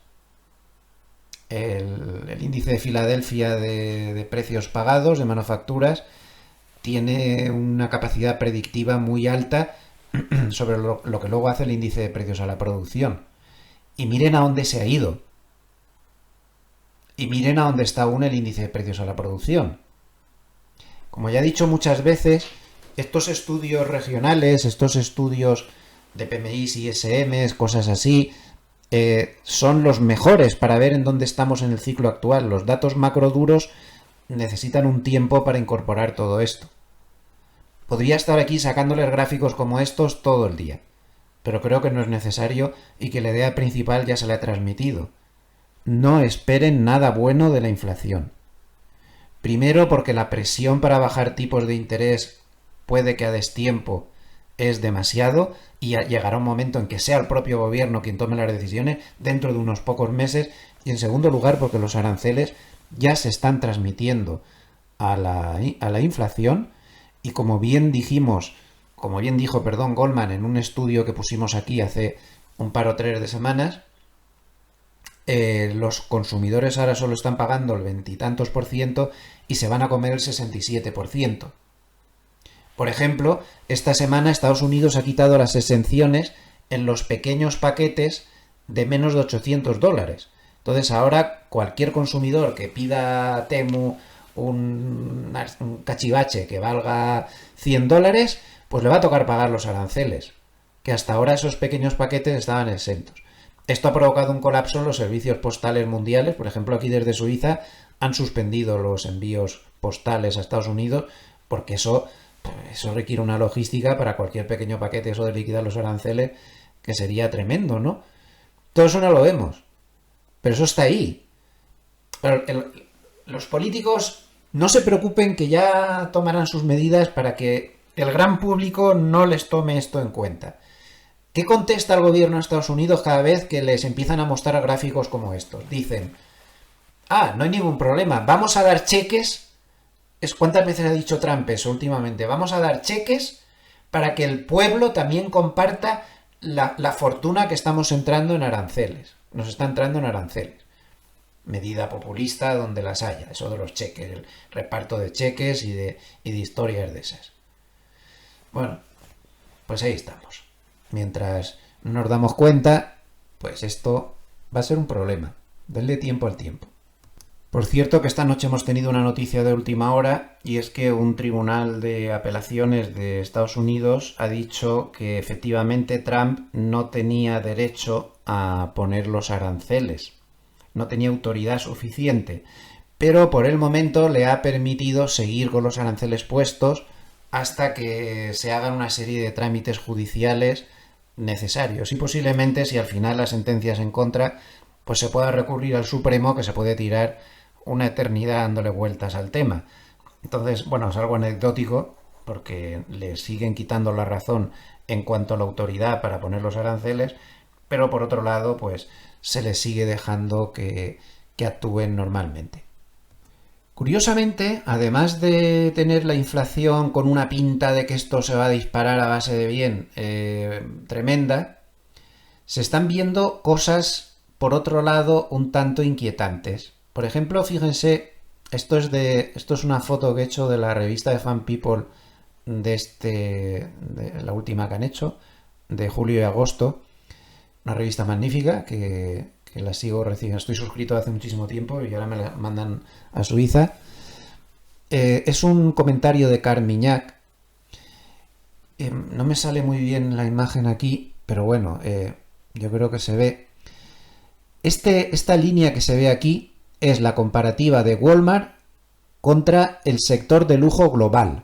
Speaker 1: El índice de Filadelfia de precios pagados, de manufacturas, tiene una capacidad predictiva muy alta sobre lo que luego hace el índice de precios a la producción. Y miren a dónde se ha ido. Y miren a dónde está aún el índice de precios a la producción. Como ya he dicho muchas veces, estos estudios regionales, estos estudios de PMIs y ISMs, cosas así, son los mejores para ver en dónde estamos en el ciclo actual. Los datos macro duros necesitan un tiempo para incorporar todo esto. Podría estar aquí sacándoles gráficos como estos todo el día, pero creo que no es necesario y que la idea principal ya se la he transmitido. No esperen nada bueno de la inflación. Primero, porque la presión para bajar tipos de interés puede que a destiempo es demasiado y llegará un momento en que sea el propio gobierno quien tome las decisiones dentro de unos pocos meses. Y en segundo lugar, porque los aranceles ya se están transmitiendo a la inflación, y como bien dijo Goldman en un estudio que pusimos aquí hace un par o tres de semanas, los consumidores ahora solo están pagando el 20 y tantos % y se van a comer el 67%. Por ejemplo, esta semana Estados Unidos ha quitado las exenciones en los pequeños paquetes de menos de $800. Entonces ahora cualquier consumidor que pida Temu un cachivache que valga $100, pues le va a tocar pagar los aranceles, que hasta ahora esos pequeños paquetes estaban exentos. Esto ha provocado un colapso en los servicios postales mundiales. Por ejemplo, aquí desde Suiza han suspendido los envíos postales a Estados Unidos porque eso requiere una logística para cualquier pequeño paquete, eso de liquidar los aranceles, que sería tremendo, ¿no? Todo eso no lo vemos, pero eso está ahí. Pero los políticos no se preocupen, que ya tomarán sus medidas para que el gran público no les tome esto en cuenta. ¿Qué contesta el gobierno de Estados Unidos cada vez que les empiezan a mostrar gráficos como estos? Dicen, no hay ningún problema, vamos a dar cheques. ¿Cuántas veces ha dicho Trump eso últimamente? Vamos a dar cheques para que el pueblo también comparta la fortuna que estamos entrando en aranceles. Nos está entrando en aranceles. Medida populista donde las haya. Eso de los cheques, el reparto de cheques y de historias de esas. Bueno, pues ahí estamos. Mientras no nos damos cuenta, pues esto va a ser un problema. Denle tiempo al tiempo. Por cierto, que esta noche hemos tenido una noticia de última hora, y es que un tribunal de apelaciones de Estados Unidos ha dicho que efectivamente Trump no tenía derecho a poner los aranceles, no tenía autoridad suficiente, pero por el momento le ha permitido seguir con los aranceles puestos hasta que se hagan una serie de trámites judiciales necesarios, y posiblemente, si al final la sentencia es en contra, pues se pueda recurrir al Supremo, que se puede tirar una eternidad dándole vueltas al tema. Entonces, bueno, es algo anecdótico, porque le siguen quitando la razón en cuanto a la autoridad para poner los aranceles, pero por otro lado, pues se les sigue dejando que actúen normalmente. Curiosamente, además de tener la inflación con una pinta de que esto se va a disparar a base de bien tremenda, se están viendo cosas, por otro lado, un tanto inquietantes. Por ejemplo, fíjense, esto es una foto que he hecho de la revista de Fan People de la última que han hecho, de julio y agosto. Una revista magnífica que la sigo recién. Estoy suscrito hace muchísimo tiempo y ahora me la mandan a Suiza. Es un comentario de Carmiñac. No me sale muy bien la imagen aquí, pero bueno, yo creo que se ve. Esta línea que se ve aquí es la comparativa de Walmart contra el sector de lujo global.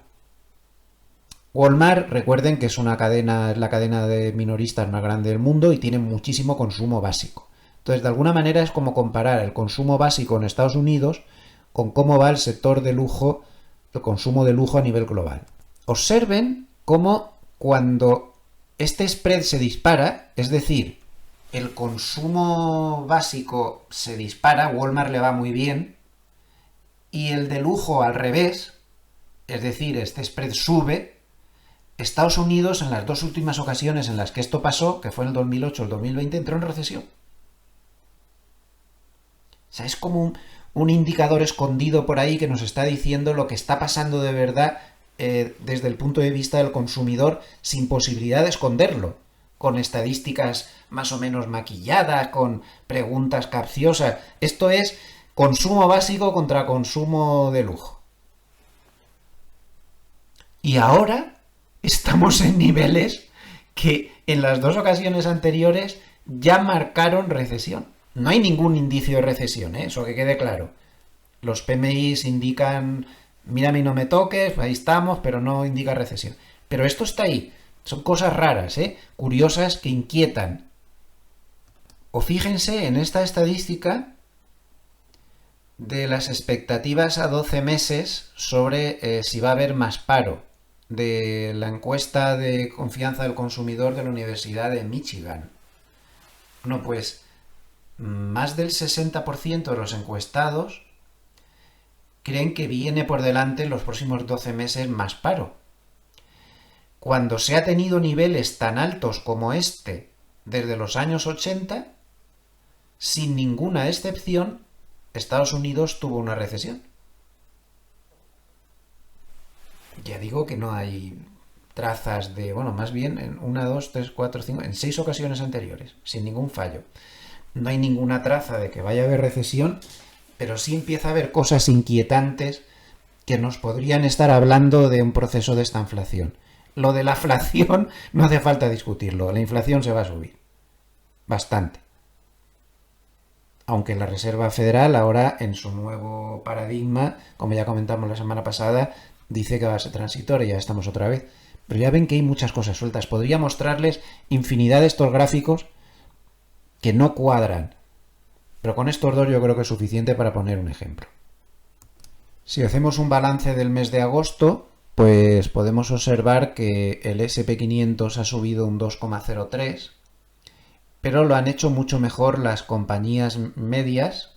Speaker 1: Walmart, recuerden que es la cadena de minoristas más grande del mundo y tiene muchísimo consumo básico. Entonces, de alguna manera es como comparar el consumo básico en Estados Unidos con cómo va el sector de lujo, el consumo de lujo a nivel global. Observen cómo cuando este spread se dispara, es decir, el consumo básico se dispara, Walmart le va muy bien, y el de lujo al revés, es decir, este spread sube. Estados Unidos, en las dos últimas ocasiones en las que esto pasó, que fue en el 2008 o el 2020, entró en recesión. O sea, es como un indicador escondido por ahí que nos está diciendo lo que está pasando de verdad desde el punto de vista del consumidor, sin posibilidad de esconderlo, con estadísticas más o menos maquilladas, con preguntas capciosas. Esto es consumo básico contra consumo de lujo. Y ahora estamos en niveles que en las dos ocasiones anteriores ya marcaron recesión. No hay ningún indicio de recesión, eso que quede claro. Los PMIs indican, mira y no me toques, ahí estamos, pero no indica recesión. Pero esto está ahí. Son cosas raras, curiosas, que inquietan. O fíjense en esta estadística de las expectativas a 12 meses sobre si va a haber más paro, de la encuesta de confianza del consumidor de la Universidad de Michigan. Bueno, pues más del 60% de los encuestados creen que viene por delante en los próximos 12 meses más paro. Cuando se ha tenido niveles tan altos como este desde los años 80, sin ninguna excepción, Estados Unidos tuvo una recesión. Ya digo que no hay trazas de, bueno, más bien en 1, 2, 3, 4, 5, en 6 ocasiones anteriores, sin ningún fallo. No hay ninguna traza de que vaya a haber recesión, pero sí empieza a haber cosas inquietantes que nos podrían estar hablando de un proceso de esta inflación. Lo de la inflación no hace falta discutirlo, la inflación se va a subir. Bastante. Aunque la Reserva Federal ahora, en su nuevo paradigma, como ya comentamos la semana pasada, dice que va a ser transitoria, ya estamos otra vez. Pero ya ven que hay muchas cosas sueltas. Podría mostrarles infinidad de estos gráficos que no cuadran. Pero con estos dos yo creo que es suficiente para poner un ejemplo. Si hacemos un balance del mes de agosto, pues podemos observar que el S&P 500 ha subido un 2,03%, pero lo han hecho mucho mejor las compañías medias,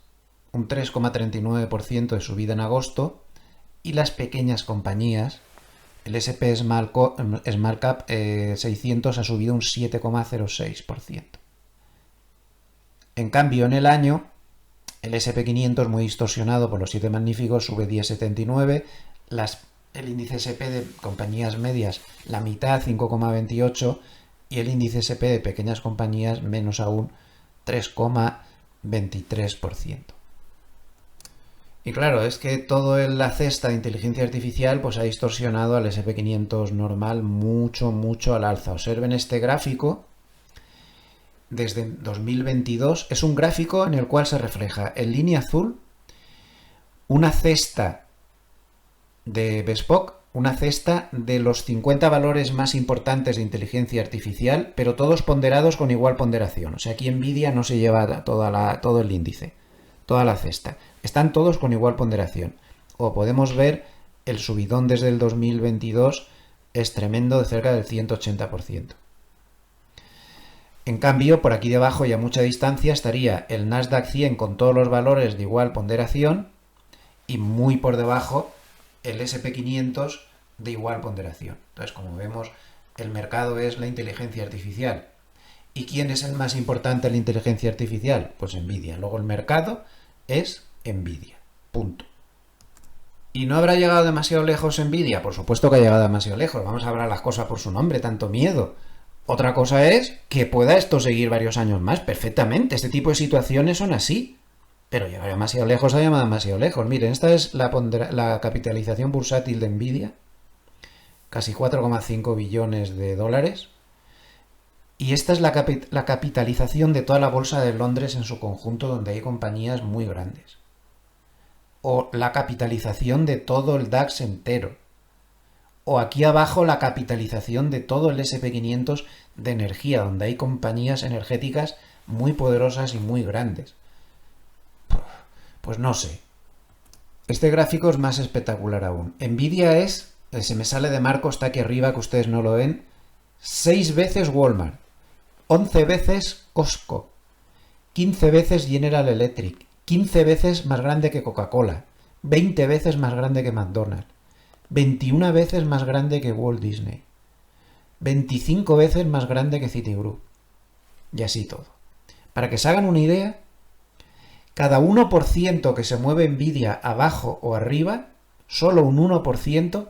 Speaker 1: un 3,39% de subida en agosto, y las pequeñas compañías, el S&P Small Cap 600 ha subido un 7,06%. En cambio, en el año, el S&P 500, muy distorsionado por los 7 magníficos, sube 10,79%, el índice S&P de compañías medias, la mitad, 5,28%, y el índice S&P de pequeñas compañías, menos aún, 3,23%. Y claro, es que toda la cesta de inteligencia artificial pues ha distorsionado al S&P 500 normal mucho, mucho al alza. Observen este gráfico desde 2022. Es un gráfico en el cual se refleja en línea azul una cesta de Bespoke, una cesta de los 50 valores más importantes de inteligencia artificial, pero todos ponderados con igual ponderación. O sea, aquí Nvidia no se lleva todo el índice, toda la cesta. Están todos con igual ponderación. O podemos ver el subidón desde el 2022 es tremendo, de cerca del 180%. En cambio, por aquí debajo y a mucha distancia estaría el Nasdaq 100 con todos los valores de igual ponderación y muy por debajo el S&P 500 de igual ponderación. Entonces, como vemos, el mercado es la inteligencia artificial. ¿Y quién es el más importante en la inteligencia artificial? Pues Nvidia. Luego el mercado es Nvidia. Punto. ¿Y no habrá llegado demasiado lejos Nvidia? Por supuesto que ha llegado demasiado lejos. Vamos a hablar las cosas por su nombre, tanto miedo. Otra cosa es que pueda esto seguir varios años más, perfectamente. Este tipo de situaciones son así. Pero llegar demasiado lejos ha llegado demasiado lejos. Miren, esta es la capitalización bursátil de Nvidia. Casi 4,5 billones de dólares. Y esta es la capitalización de toda la bolsa de Londres en su conjunto, donde hay compañías muy grandes. O la capitalización de todo el DAX entero. O aquí abajo la capitalización de todo el S&P 500 de energía, donde hay compañías energéticas muy poderosas y muy grandes. Pues no sé. Este gráfico es más espectacular aún. Nvidia es, se me sale de marco, está aquí arriba que ustedes no lo ven, 6 veces Walmart, 11 veces Costco, 15 veces General Electric, 15 veces más grande que Coca-Cola, 20 veces más grande que McDonald's, 21 veces más grande que Walt Disney, 25 veces más grande que Citigroup, y así todo. Para que se hagan una idea, cada 1% que se mueve Nvidia abajo o arriba, solo un 1%,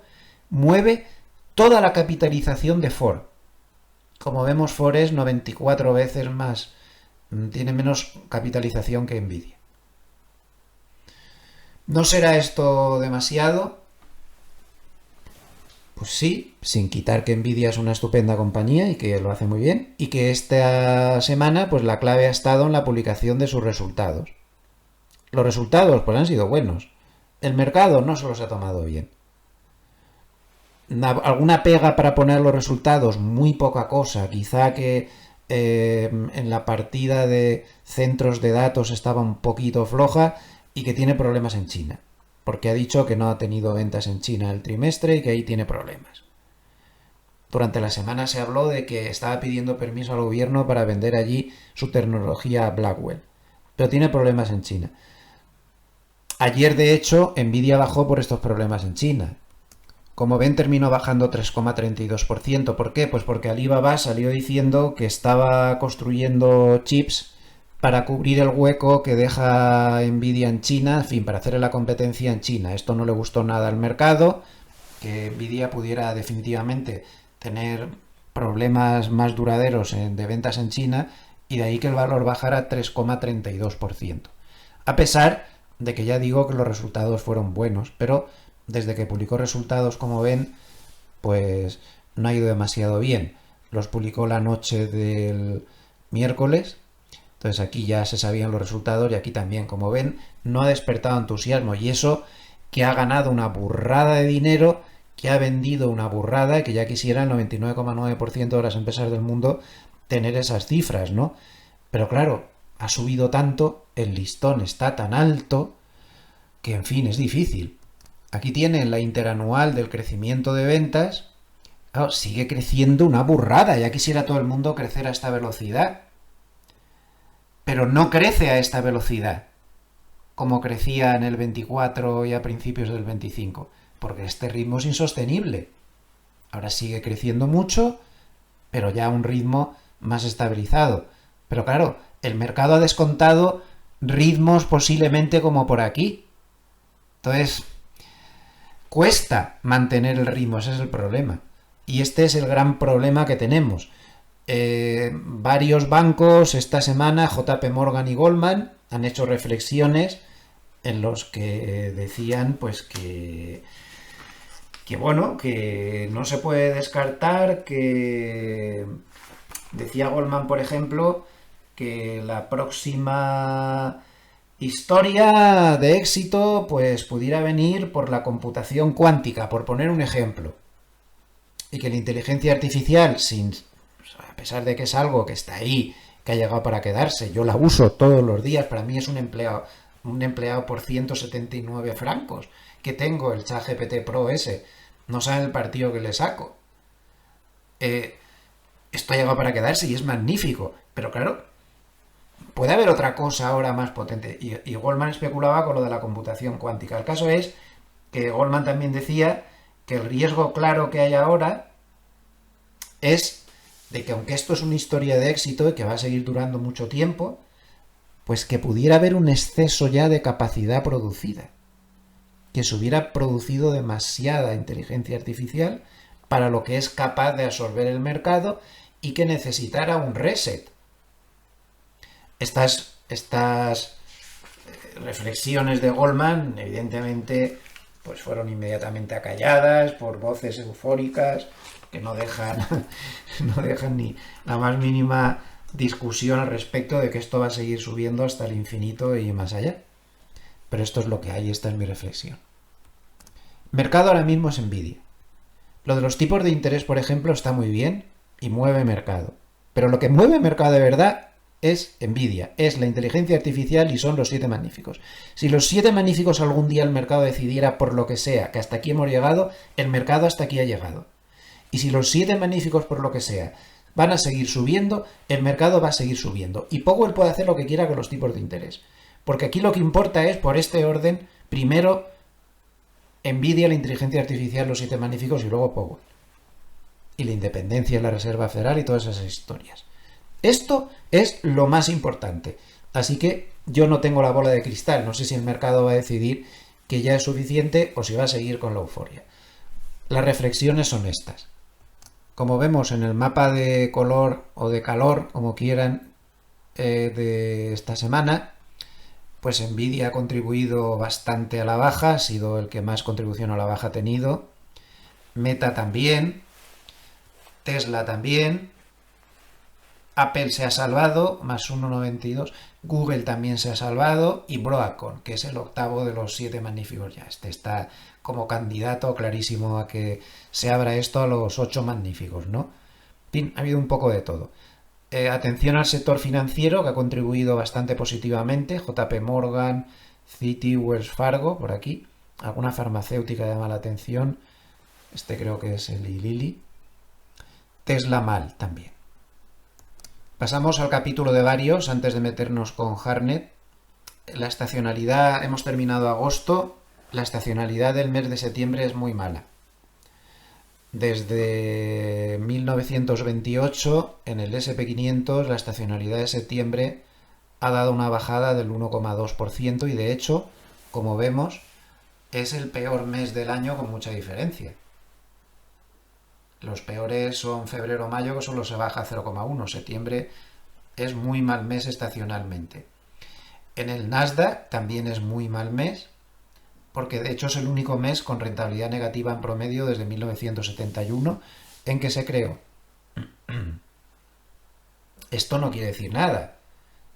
Speaker 1: mueve toda la capitalización de Ford. Como vemos, Ford es 94 veces más, tiene menos capitalización que Nvidia. ¿No será esto demasiado? Pues sí, sin quitar que Nvidia es una estupenda compañía y que lo hace muy bien, y que esta semana pues la clave ha estado en la publicación de sus resultados. Los resultados pues han sido buenos. El mercado no se los ha tomado bien. Alguna pega para poner los resultados, muy poca cosa. Quizá que en la partida de centros de datos estaba un poquito floja y que tiene problemas en China. Porque ha dicho que no ha tenido ventas en China el trimestre y que ahí tiene problemas. Durante la semana se habló de que estaba pidiendo permiso al gobierno para vender allí su tecnología a Blackwell. Pero tiene problemas en China. Ayer, de hecho, Nvidia bajó por estos problemas en China. Como ven, terminó bajando 3,32%. ¿Por qué? Pues porque Alibaba salió diciendo que estaba construyendo chips para cubrir el hueco que deja Nvidia en China, en fin, para hacerle la competencia en China. Esto no le gustó nada al mercado, que Nvidia pudiera definitivamente tener problemas más duraderos de ventas en China, y de ahí que el valor bajara 3,32%. A pesar de que ya digo que los resultados fueron buenos, pero desde que publicó resultados, como ven, pues no ha ido demasiado bien. Los publicó la noche del miércoles, entonces aquí ya se sabían los resultados y aquí también, como ven, no ha despertado entusiasmo, y eso que ha ganado una burrada de dinero, que ha vendido una burrada, y que ya quisiera el 99,9% de las empresas del mundo tener esas cifras, ¿no? Pero claro, ha subido tanto, el listón está tan alto, que en fin, es difícil. Aquí tienen la interanual del crecimiento de ventas. Claro, sigue creciendo una burrada, ya quisiera todo el mundo crecer a esta velocidad. Pero no crece a esta velocidad, como crecía en el 24 y a principios del 25, porque este ritmo es insostenible. Ahora sigue creciendo mucho, pero ya a un ritmo más estabilizado. Pero claro, el mercado ha descontado ritmos posiblemente como por aquí. Entonces, cuesta mantener el ritmo, ese es el problema. Y este es el gran problema que tenemos. Varios bancos esta semana, JP Morgan y Goldman, han hecho reflexiones en los que decían pues que bueno, que no se puede descartar, que decía Goldman, por ejemplo, que la próxima historia de éxito pues pudiera venir por la computación cuántica, por poner un ejemplo, y que la inteligencia artificial, a pesar de que es algo que está ahí, que ha llegado para quedarse, yo la uso todos los días, para mí es un empleado por 179 francos que tengo, el ChatGPT Pro ese, no saben el partido que le saco. esto ha llegado para quedarse y es magnífico. Pero claro, puede haber otra cosa ahora más potente. Y Goldman especulaba con lo de la computación cuántica. El caso es que Goldman también decía que el riesgo claro que hay ahora es de que, aunque esto es una historia de éxito y que va a seguir durando mucho tiempo, pues que pudiera haber un exceso ya de capacidad producida, que se hubiera producido demasiada inteligencia artificial para lo que es capaz de absorber el mercado y que necesitara un reset. Estas reflexiones de Goldman, evidentemente, pues fueron inmediatamente acalladas por voces eufóricas que no dejan ni la más mínima discusión al respecto de que esto va a seguir subiendo hasta el infinito y más allá. Pero esto es lo que hay, esta es mi reflexión. Mercado ahora mismo es Nvidia. Lo de los tipos de interés, por ejemplo, está muy bien y mueve mercado. Pero lo que mueve mercado de verdad es Nvidia, es la inteligencia artificial y son los 7 magníficos. Si los 7 magníficos algún día el mercado decidiera por lo que sea que hasta aquí hemos llegado, el mercado hasta aquí ha llegado. Y si los 7 magníficos por lo que sea van a seguir subiendo, el mercado va a seguir subiendo. Y Powell puede hacer lo que quiera con los tipos de interés. Porque aquí lo que importa es, por este orden, primero Nvidia, la inteligencia artificial, los 7 magníficos y luego Powell. Y la independencia en la Reserva Federal y todas esas historias. Esto es lo más importante. Así que yo no tengo la bola de cristal. No sé si el mercado va a decidir que ya es suficiente o si va a seguir con la euforia. Las reflexiones son estas. Como vemos en el mapa de color o de calor, como quieran, de esta semana, pues Nvidia ha contribuido bastante a la baja, ha sido el que más contribución a la baja ha tenido. Meta también, Tesla también, Apple se ha salvado, más 1,92, Google también se ha salvado y Broadcom, que es el octavo de los 7 magníficos ya. Este está como candidato clarísimo a que se abra esto a los 8 magníficos, ¿no? En fin, ha habido un poco de todo. Atención al sector financiero, que ha contribuido bastante positivamente. JP Morgan, Citi, Wells Fargo, por aquí. Alguna farmacéutica llama la atención. Este creo que es el Lilly. Tesla mal también. Pasamos al capítulo de varios antes de meternos con Harnett. La estacionalidad, hemos terminado agosto. La estacionalidad del mes de septiembre es muy mala. Desde 1928, en el SP500, la estacionalidad de septiembre ha dado una bajada del 1,2% y de hecho, como vemos, es el peor mes del año con mucha diferencia. Los peores son febrero-mayo, que solo se baja 0,1. Septiembre es muy mal mes estacionalmente. En el Nasdaq también es muy mal mes, porque de hecho es el único mes con rentabilidad negativa en promedio desde 1971 en que se creó. Esto no quiere decir nada.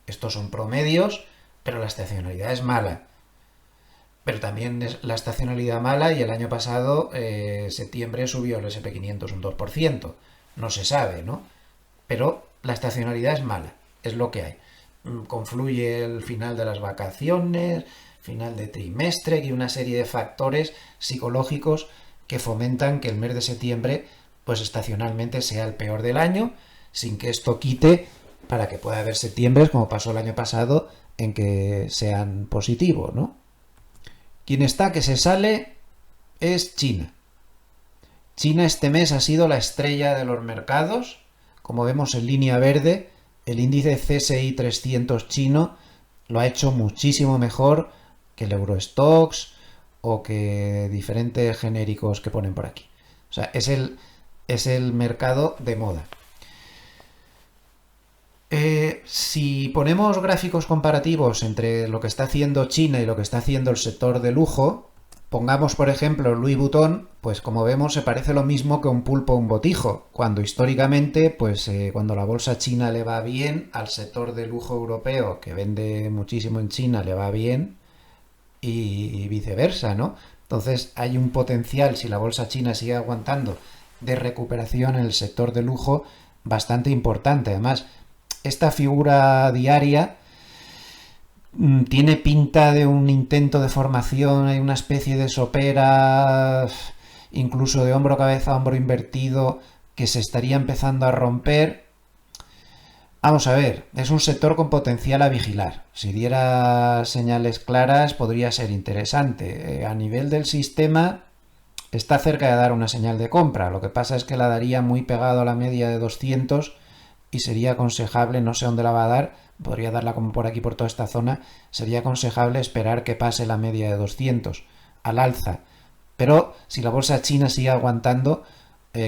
Speaker 1: Estos son promedios, pero la estacionalidad es mala. Pero también es la estacionalidad mala y el año pasado, septiembre, subió el SP500 un 2%. No se sabe, ¿no? Pero la estacionalidad es mala, es lo que hay. Confluye el final de las vacaciones, final de trimestre y una serie de factores psicológicos que fomentan que el mes de septiembre, pues estacionalmente sea el peor del año, sin que esto quite para que pueda haber septiembres, como pasó el año pasado, en que sean positivos, ¿no? Quien está que se sale es China. China este mes ha sido la estrella de los mercados. Como vemos en línea verde, el índice CSI 300 chino lo ha hecho muchísimo mejor que el Eurostoxx o que diferentes genéricos que ponen por aquí. O sea, es el mercado de moda. Si ponemos gráficos comparativos entre lo que está haciendo China y lo que está haciendo el sector de lujo, pongamos por ejemplo Louis Vuitton, pues como vemos se parece lo mismo que un pulpo o un botijo, cuando históricamente, pues cuando la bolsa china le va bien, al sector de lujo europeo que vende muchísimo en China le va bien y viceversa, ¿no? Entonces hay un potencial, si la bolsa china sigue aguantando, de recuperación en el sector de lujo bastante importante. Además, esta figura diaria tiene pinta de un intento de formación, hay una especie de sopera, incluso de hombro, cabeza, hombro invertido, que se estaría empezando a romper. Vamos a ver, es un sector con potencial a vigilar. Si diera señales claras podría ser interesante. A nivel del sistema está cerca de dar una señal de compra. Lo que pasa es que la daría muy pegado a la media de 200 y sería aconsejable, no sé dónde la va a dar, podría darla como por aquí, por toda esta zona, sería aconsejable esperar que pase la media de 200 al alza. Pero si la bolsa china sigue aguantando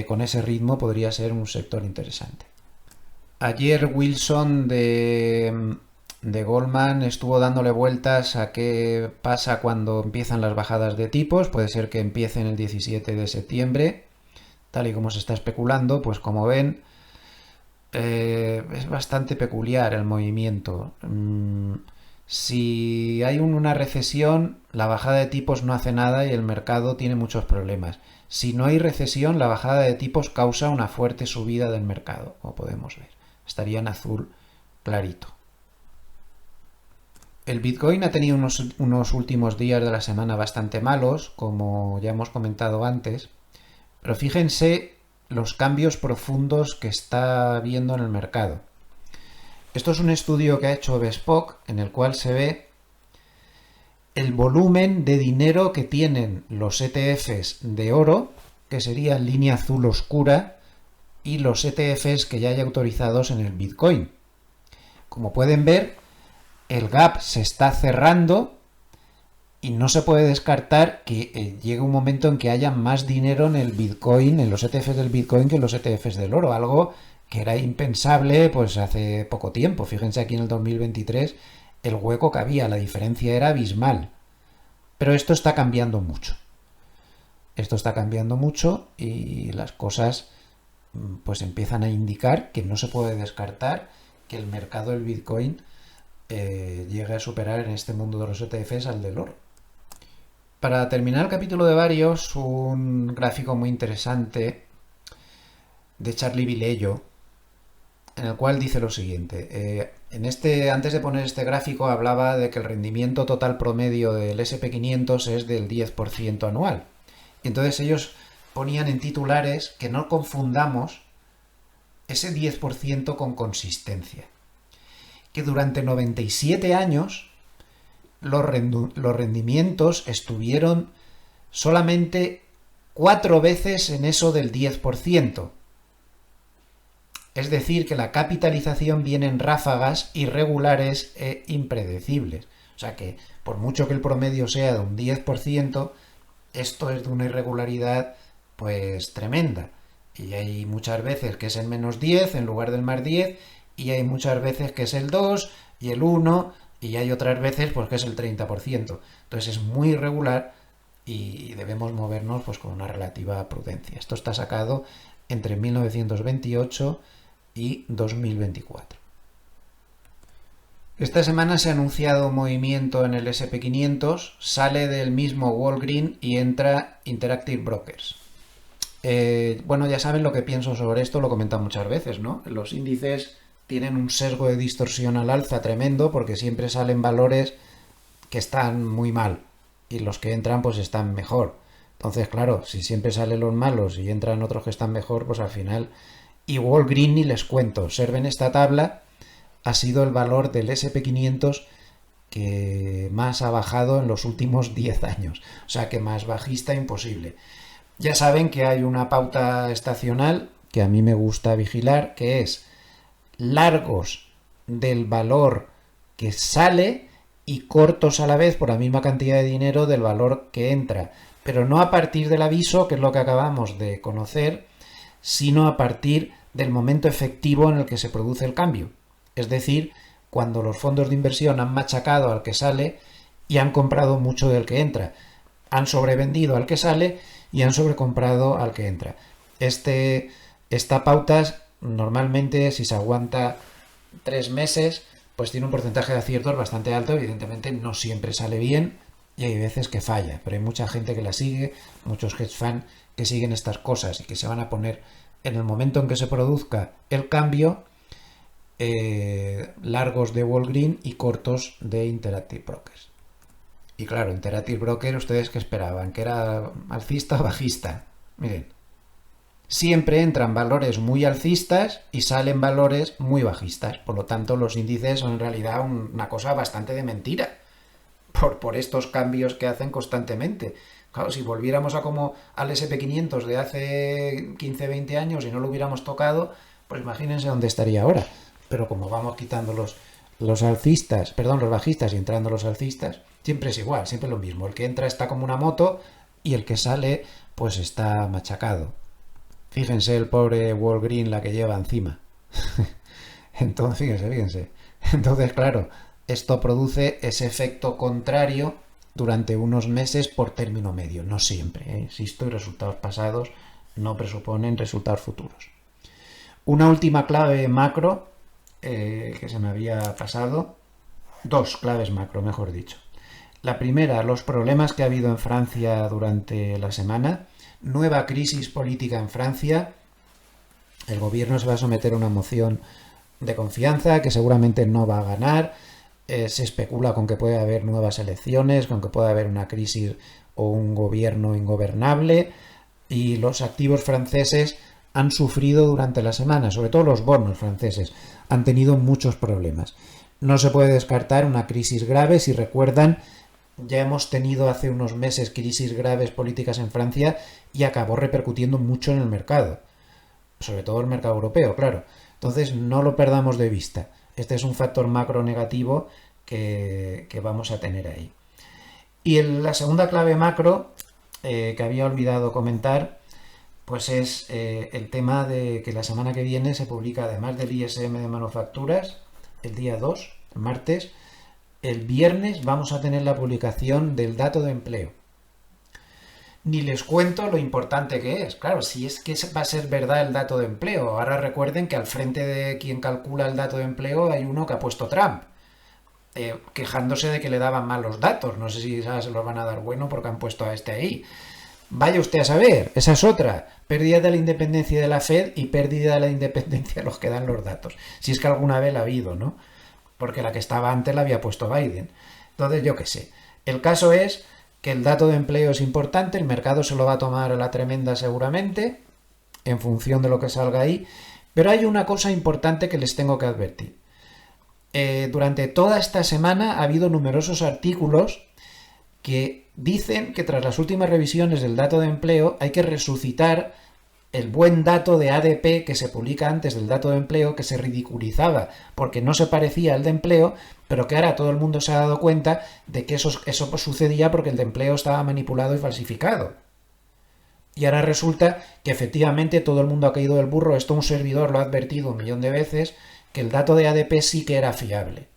Speaker 1: con ese ritmo, podría ser un sector interesante. Ayer Wilson de Goldman estuvo dándole vueltas a qué pasa cuando empiezan las bajadas de tipos. Puede ser que empiecen el 17 de septiembre, tal y como se está especulando. Pues como ven, es bastante peculiar el movimiento. Si hay una recesión, la bajada de tipos no hace nada y el mercado tiene muchos problemas. Si no hay recesión, la bajada de tipos causa una fuerte subida del mercado, como podemos ver. Estaría en azul clarito. El Bitcoin ha tenido unos últimos días de la semana bastante malos, como ya hemos comentado antes, pero fíjense los cambios profundos que está viendo en el mercado. Esto es un estudio que ha hecho Bespoke, en el cual se ve el volumen de dinero que tienen los ETFs de oro, que sería línea azul oscura, y los ETFs que ya hay autorizados en el Bitcoin. Como pueden ver, el gap se está cerrando y no se puede descartar que llegue un momento en que haya más dinero en el Bitcoin, en los ETFs del Bitcoin, que en los ETFs del oro, algo que era impensable pues hace poco tiempo. Fíjense aquí en el 2023 el hueco que había, la diferencia era abismal. Pero esto está cambiando mucho. Esto está cambiando mucho y las cosas pues empiezan a indicar que no se puede descartar que el mercado del Bitcoin llegue a superar en este mundo de los ETFs al del oro. Para terminar el capítulo de varios, un gráfico muy interesante de Charlie Vilello, en el cual dice lo siguiente. Antes de poner este gráfico hablaba de que el rendimiento total promedio del SP500 es del 10% anual. Y entonces ellos ponían en titulares que no confundamos ese 10% con consistencia. Que durante 97 años los rendimientos estuvieron solamente 4 veces en eso del 10%. Es decir, que la capitalización viene en ráfagas irregulares e impredecibles. O sea que, por mucho que el promedio sea de un 10%, esto es de una irregularidad pues tremenda. Y hay muchas veces que es el menos 10 en lugar del más 10, y hay muchas veces que es el 2 y el 1, y hay otras veces pues que es el 30%. Entonces es muy irregular y debemos movernos pues con una relativa prudencia. Esto está sacado entre 1928 y 2024. Esta semana se ha anunciado un movimiento en el SP500, sale del mismo Walgreen y entra Interactive Brokers. Bueno, ya saben lo que pienso sobre esto, lo he comentado muchas veces, ¿no? Los índices tienen un sesgo de distorsión al alza tremendo porque siempre salen valores que están muy mal y los que entran pues están mejor. Entonces, claro, si siempre salen los malos y entran otros que están mejor, pues al final... Y Walgreen ni les cuento. Observen esta tabla, ha sido el valor del SP500 que más ha bajado en los últimos 10 años. O sea que más bajista imposible. Ya saben que hay una pauta estacional que a mí me gusta vigilar, que es largos del valor que sale y cortos a la vez por la misma cantidad de dinero del valor que entra. Pero no a partir del aviso, que es lo que acabamos de conocer, sino a partir del momento efectivo en el que se produce el cambio. Es decir, cuando los fondos de inversión han machacado al que sale y han comprado mucho del que entra. Han sobrevendido al que sale y han sobrecomprado al que entra. Esta pauta normalmente, si se aguanta 3 meses, pues tiene un porcentaje de aciertos bastante alto. Evidentemente no siempre sale bien y hay veces que falla, pero hay mucha gente que la sigue, muchos hedge funds que siguen estas cosas y que se van a poner en el momento en que se produzca el cambio largos de Walgreen y cortos de Interactive Brokers. Y claro, Interactive Broker, ¿ustedes qué esperaban? ¿Que era alcista o bajista? Miren, Siempre entran valores muy alcistas y salen valores muy bajistas. Por lo tanto, los índices son en realidad una cosa bastante de mentira por estos cambios que hacen constantemente. Claro, si volviéramos a como al SP500 de hace 15, 20 años y no lo hubiéramos tocado, pues imagínense dónde estaría ahora. Pero como vamos quitando los alcistas, perdón, los bajistas y entrando los alcistas, siempre es igual, siempre lo mismo. El que entra está como una moto y el que sale pues está machacado. Fíjense el pobre Walgreen la que lleva encima. Entonces, fíjense. Entonces, claro, esto produce ese efecto contrario durante unos meses por término medio. No siempre, ¿eh? Insisto, y resultados pasados no presuponen resultados futuros. Una última clave macro que se me había pasado. Dos claves macro, mejor dicho. La primera, los problemas que ha habido en Francia durante la semana. Nueva crisis política en Francia. El gobierno se va a someter a una moción de confianza que seguramente no va a ganar. Se especula con que puede haber nuevas elecciones, con que puede haber una crisis o un gobierno ingobernable, y los activos franceses han sufrido durante la semana, sobre todo los bonos franceses, han tenido muchos problemas. No se puede descartar una crisis grave. Si recuerdan, ya hemos tenido hace unos meses crisis graves políticas en Francia y acabó repercutiendo mucho en el mercado, sobre todo el mercado europeo, claro. Entonces no lo perdamos de vista. Este es un factor macro negativo que vamos a tener ahí. Y la segunda clave macro que había olvidado comentar, pues es el tema de que la semana que viene se publica, además del ISM de manufacturas, el día 2, el martes, el viernes vamos a tener la publicación del dato de empleo. Ni les cuento lo importante que es. Claro, si es que va a ser verdad el dato de empleo. Ahora recuerden que al frente de quien calcula el dato de empleo hay uno que ha puesto Trump, quejándose de que le daban mal los datos. No sé si se los van a dar bueno porque han puesto a este ahí. Vaya usted a saber, esa es otra. Pérdida de la independencia de la Fed y pérdida de la independencia de los que dan los datos. Si es que alguna vez la ha habido, ¿no? Porque la que estaba antes la había puesto Biden. Entonces, yo qué sé. El caso es que el dato de empleo es importante, el mercado se lo va a tomar a la tremenda seguramente, en función de lo que salga ahí, pero hay una cosa importante que les tengo que advertir. Durante toda esta semana ha habido numerosos artículos que dicen que tras las últimas revisiones del dato de empleo hay que resucitar el buen dato de ADP que se publica antes del dato de empleo, que se ridiculizaba porque no se parecía al de empleo, pero que ahora todo el mundo se ha dado cuenta de que eso sucedía porque el de empleo estaba manipulado y falsificado. Y ahora resulta que efectivamente todo el mundo ha caído del burro. Esto un servidor lo ha advertido 1.000.000 de veces, que el dato de ADP sí que era fiable.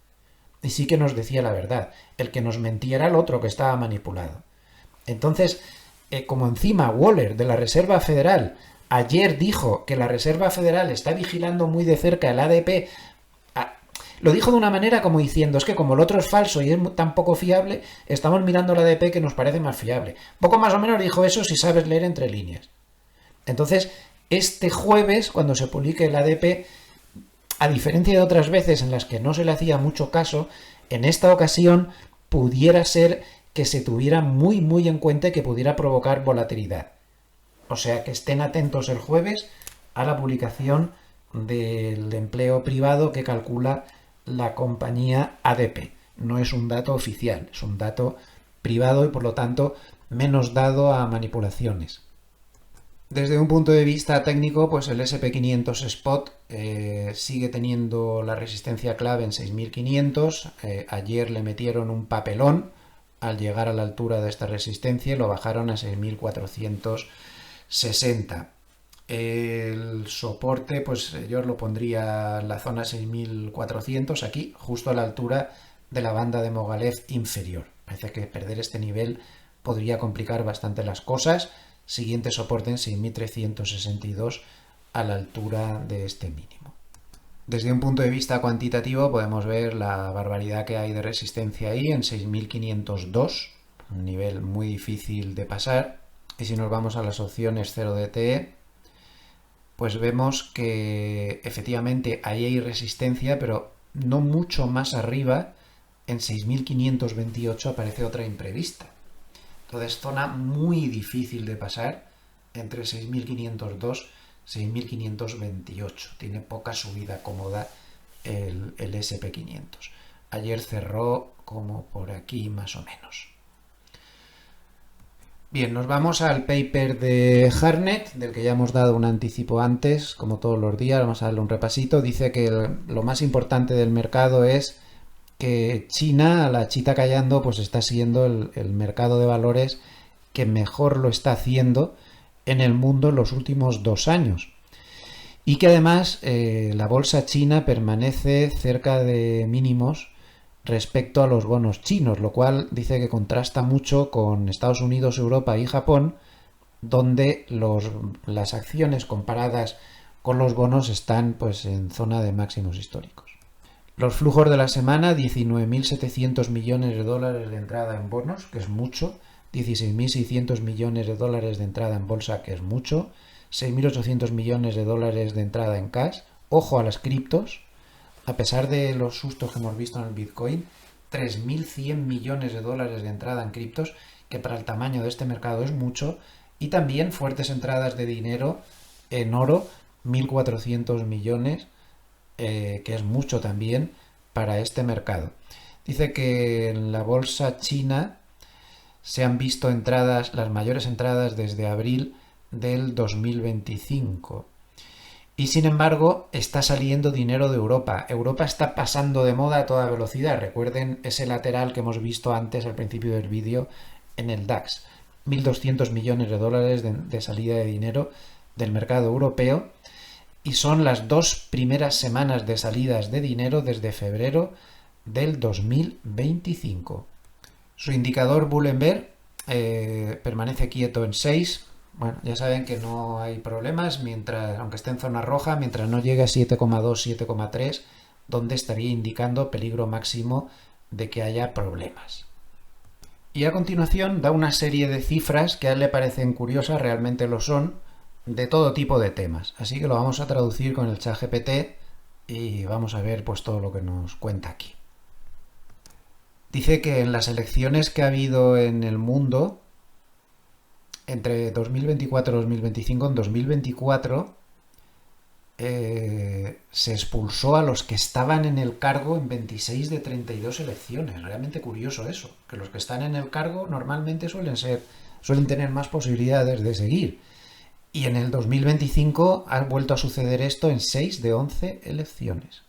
Speaker 1: Y sí que nos decía la verdad. El que nos mentía era el otro, que estaba manipulado. Entonces, como encima Waller de la Reserva Federal ayer dijo que la Reserva Federal está vigilando muy de cerca el ADP, lo dijo de una manera como diciendo, es que como el otro es falso y es tan poco fiable, estamos mirando el ADP que nos parece más fiable. Poco más o menos dijo eso si sabes leer entre líneas. Entonces, este jueves, cuando se publique el ADP, a diferencia de otras veces en las que no se le hacía mucho caso, en esta ocasión pudiera ser que se tuviera muy muy en cuenta y que pudiera provocar volatilidad. O sea, que estén atentos el jueves a la publicación del empleo privado que calcula la compañía ADP. No es un dato oficial, es un dato privado y por lo tanto menos dado a manipulaciones. Desde un punto de vista técnico, pues el SP500 Spot sigue teniendo la resistencia clave en 6.500. Ayer le metieron un papelón al llegar a la altura de esta resistencia y lo bajaron a 6.460. El soporte, pues yo os lo pondría en la zona 6.400, aquí, justo a la altura de la banda de Mogulev inferior. Parece que perder este nivel podría complicar bastante las cosas. Siguiente soporte en 6.362 a la altura de este mínimo. Desde un punto de vista cuantitativo podemos ver la barbaridad que hay de resistencia ahí en 6.502, un nivel muy difícil de pasar. Y si nos vamos a las opciones 0DTE, pues vemos que efectivamente ahí hay resistencia, pero no mucho más arriba, en 6.528 aparece otra imprevista. Entonces, zona muy difícil de pasar entre 6.502 6.528. Tiene poca subida cómoda el SP500. Ayer cerró como por aquí más o menos. Bien, nos vamos al paper de Hartnett, del que ya hemos dado un anticipo antes, como todos los días. Vamos a darle un repasito. Dice que lo más importante del mercado es que China, la chita callando, pues está siendo el mercado de valores que mejor lo está haciendo en el mundo en los últimos 2 años. Y que además la bolsa china permanece cerca de mínimos respecto a los bonos chinos, lo cual dice que contrasta mucho con Estados Unidos, Europa y Japón, donde las acciones comparadas con los bonos están pues en zona de máximos históricos. Los flujos de la semana: 19.700 millones de dólares de entrada en bonos, que es mucho; 16.600 millones de dólares de entrada en bolsa, que es mucho; 6.800 millones de dólares de entrada en cash. Ojo a las criptos. A pesar de los sustos que hemos visto en el Bitcoin, 3.100 millones de dólares de entrada en criptos, que para el tamaño de este mercado es mucho. Y también fuertes entradas de dinero en oro, 1.400 millones, que es mucho también para este mercado. Dice que en la bolsa china se han visto entradas, las mayores entradas desde abril del 2025. Y sin embargo, está saliendo dinero de Europa. Europa está pasando de moda a toda velocidad. Recuerden ese lateral que hemos visto antes al principio del vídeo en el DAX. 1.200 millones de dólares de salida de dinero del mercado europeo. Y son las 2 primeras semanas de salidas de dinero desde febrero del 2025. Su indicador Bullenberg permanece quieto en 6. Bueno, ya saben que no hay problemas, aunque esté en zona roja, mientras no llegue a 7,2, 7,3, donde estaría indicando peligro máximo de que haya problemas. Y a continuación da una serie de cifras que a él le parecen curiosas, realmente lo son, de todo tipo de temas. Así que lo vamos a traducir con el ChatGPT y vamos a ver pues todo lo que nos cuenta aquí. Dice que en las elecciones que ha habido en el mundo, entre 2024 y 2025, en 2024 se expulsó a los que estaban en el cargo en 26 de 32 elecciones. Realmente curioso eso, que los que están en el cargo normalmente suelen tener más posibilidades de seguir. Y en el 2025 ha vuelto a suceder esto en 6 de 11 elecciones.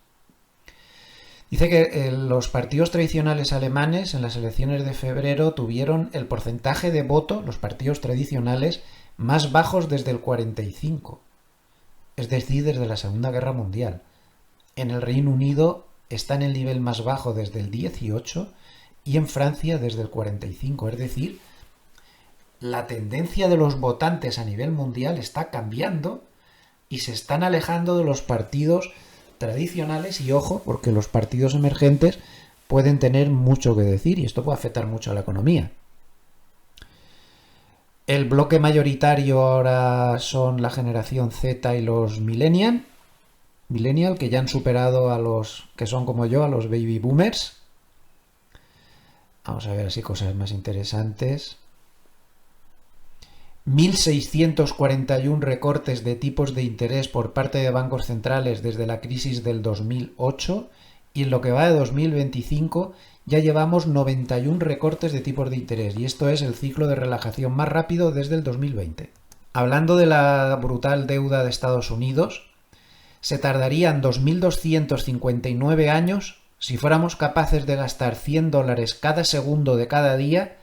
Speaker 1: Dice que los partidos tradicionales alemanes en las elecciones de febrero tuvieron el porcentaje de voto, los partidos tradicionales, más bajos desde el 45, es decir, desde la Segunda Guerra Mundial. En el Reino Unido está en el nivel más bajo desde el 18 y en Francia desde el 45, es decir, la tendencia de los votantes a nivel mundial está cambiando y se están alejando de los partidos tradicionales. Y ojo, porque los partidos emergentes pueden tener mucho que decir y esto puede afectar mucho a la economía. El bloque mayoritario ahora son la generación Z y los millennial, que ya han superado a los que son como yo, a los baby boomers. Vamos a ver así cosas más interesantes. 1.641 recortes de tipos de interés por parte de bancos centrales desde la crisis del 2008 y en lo que va de 2025 ya llevamos 91 recortes de tipos de interés y esto es el ciclo de relajación más rápido desde el 2020. Hablando de la brutal deuda de Estados Unidos, se tardarían 2.259 años si fuéramos capaces de gastar $100 cada segundo de cada día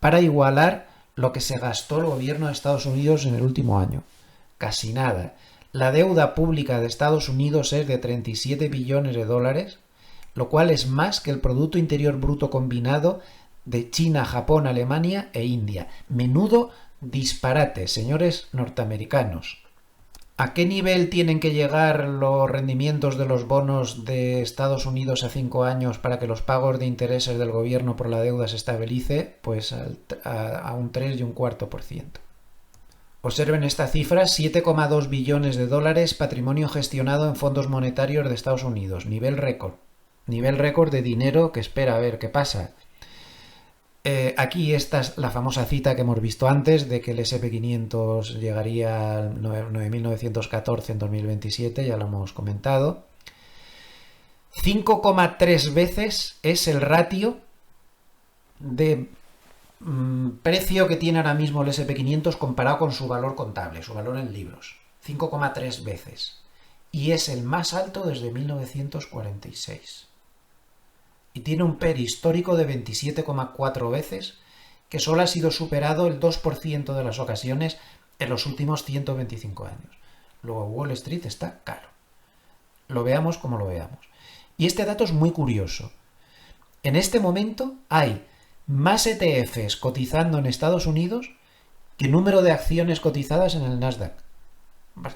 Speaker 1: para igualar lo que se gastó el gobierno de Estados Unidos en el último año. Casi nada. La deuda pública de Estados Unidos es de 37 billones de dólares, lo cual es más que el Producto Interior Bruto combinado de China, Japón, Alemania e India. Menudo disparate, señores norteamericanos. ¿A qué nivel tienen que llegar los rendimientos de los bonos de Estados Unidos a 5 años para que los pagos de intereses del gobierno por la deuda se estabilice? Pues a un 3,25%. Observen esta cifra: 7,2 billones de dólares patrimonio gestionado en fondos monetarios de Estados Unidos. Nivel récord. Nivel récord de dinero que espera a ver qué pasa. Aquí esta es la famosa cita que hemos visto antes de que el SP500 llegaría al 9.914 en 2027, ya lo hemos comentado. 5,3 veces es el ratio de precio que tiene ahora mismo el SP500 comparado con su valor contable, su valor en libros. 5,3 veces. Y es el más alto desde 1946. Y tiene un PER histórico de 27,4 veces, que solo ha sido superado el 2% de las ocasiones en los últimos 125 años. Luego Wall Street está caro. Lo veamos como lo veamos. Y este dato es muy curioso. En este momento hay más ETFs cotizando en Estados Unidos que número de acciones cotizadas en el Nasdaq.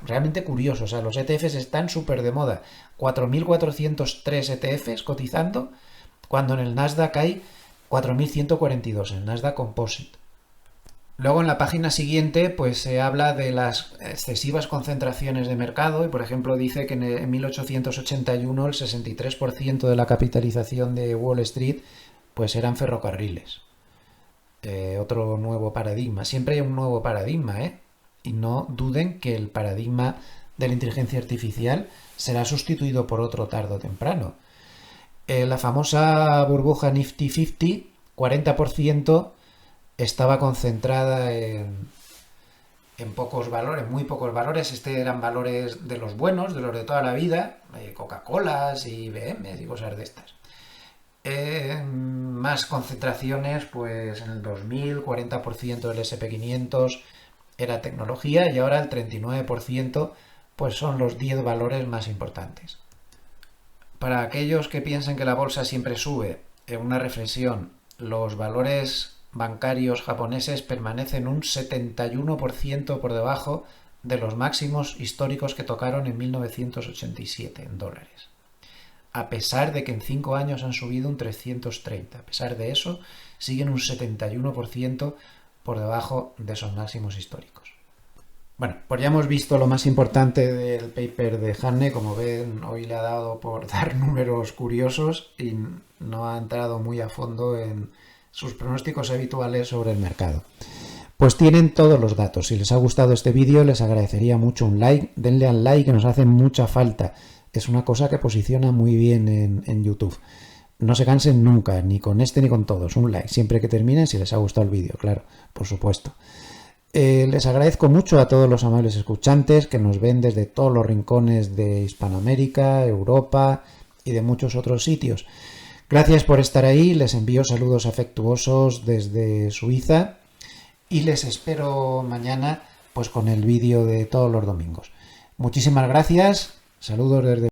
Speaker 1: Realmente curioso, o sea, los ETFs están súper de moda. 4.403 ETFs cotizando, cuando en el Nasdaq hay 4.142, en el Nasdaq Composite. Luego en la página siguiente pues se habla de las excesivas concentraciones de mercado y por ejemplo dice que en 1881 el 63% de la capitalización de Wall Street pues eran ferrocarriles. Otro nuevo paradigma. Siempre hay un nuevo paradigma, y no duden que el paradigma de la inteligencia artificial será sustituido por otro tarde o temprano. La famosa burbuja Nifty 50, 40% estaba concentrada en pocos valores, muy pocos valores. Eran valores de los buenos, de los de toda la vida, Coca-Colas y IBM y cosas de estas. Más concentraciones, pues en el 2000, 40% del SP500 era tecnología y ahora el 39% pues son los 10 valores más importantes. Para aquellos que piensen que la bolsa siempre sube, en una reflexión, los valores bancarios japoneses permanecen un 71% por debajo de los máximos históricos que tocaron en 1987 en dólares. A pesar de que en 5 años han subido un 330. A pesar de eso, siguen un 71% por debajo de esos máximos históricos. Bueno, pues ya hemos visto lo más importante del paper de Hanne. Como ven, hoy le ha dado por dar números curiosos y no ha entrado muy a fondo en sus pronósticos habituales sobre el mercado. Pues tienen todos los datos. Si les ha gustado este vídeo, les agradecería mucho un like. Denle al like, que nos hace mucha falta. Es una cosa que posiciona muy bien en YouTube. No se cansen nunca, ni con este ni con todos. Un like, siempre que terminen, si les ha gustado el vídeo, claro, por supuesto. Les agradezco mucho a todos los amables escuchantes que nos ven desde todos los rincones de Hispanoamérica, Europa y de muchos otros sitios. Gracias por estar ahí, les envío saludos afectuosos desde Suiza y les espero mañana pues con el vídeo de todos los domingos. Muchísimas gracias, saludos desde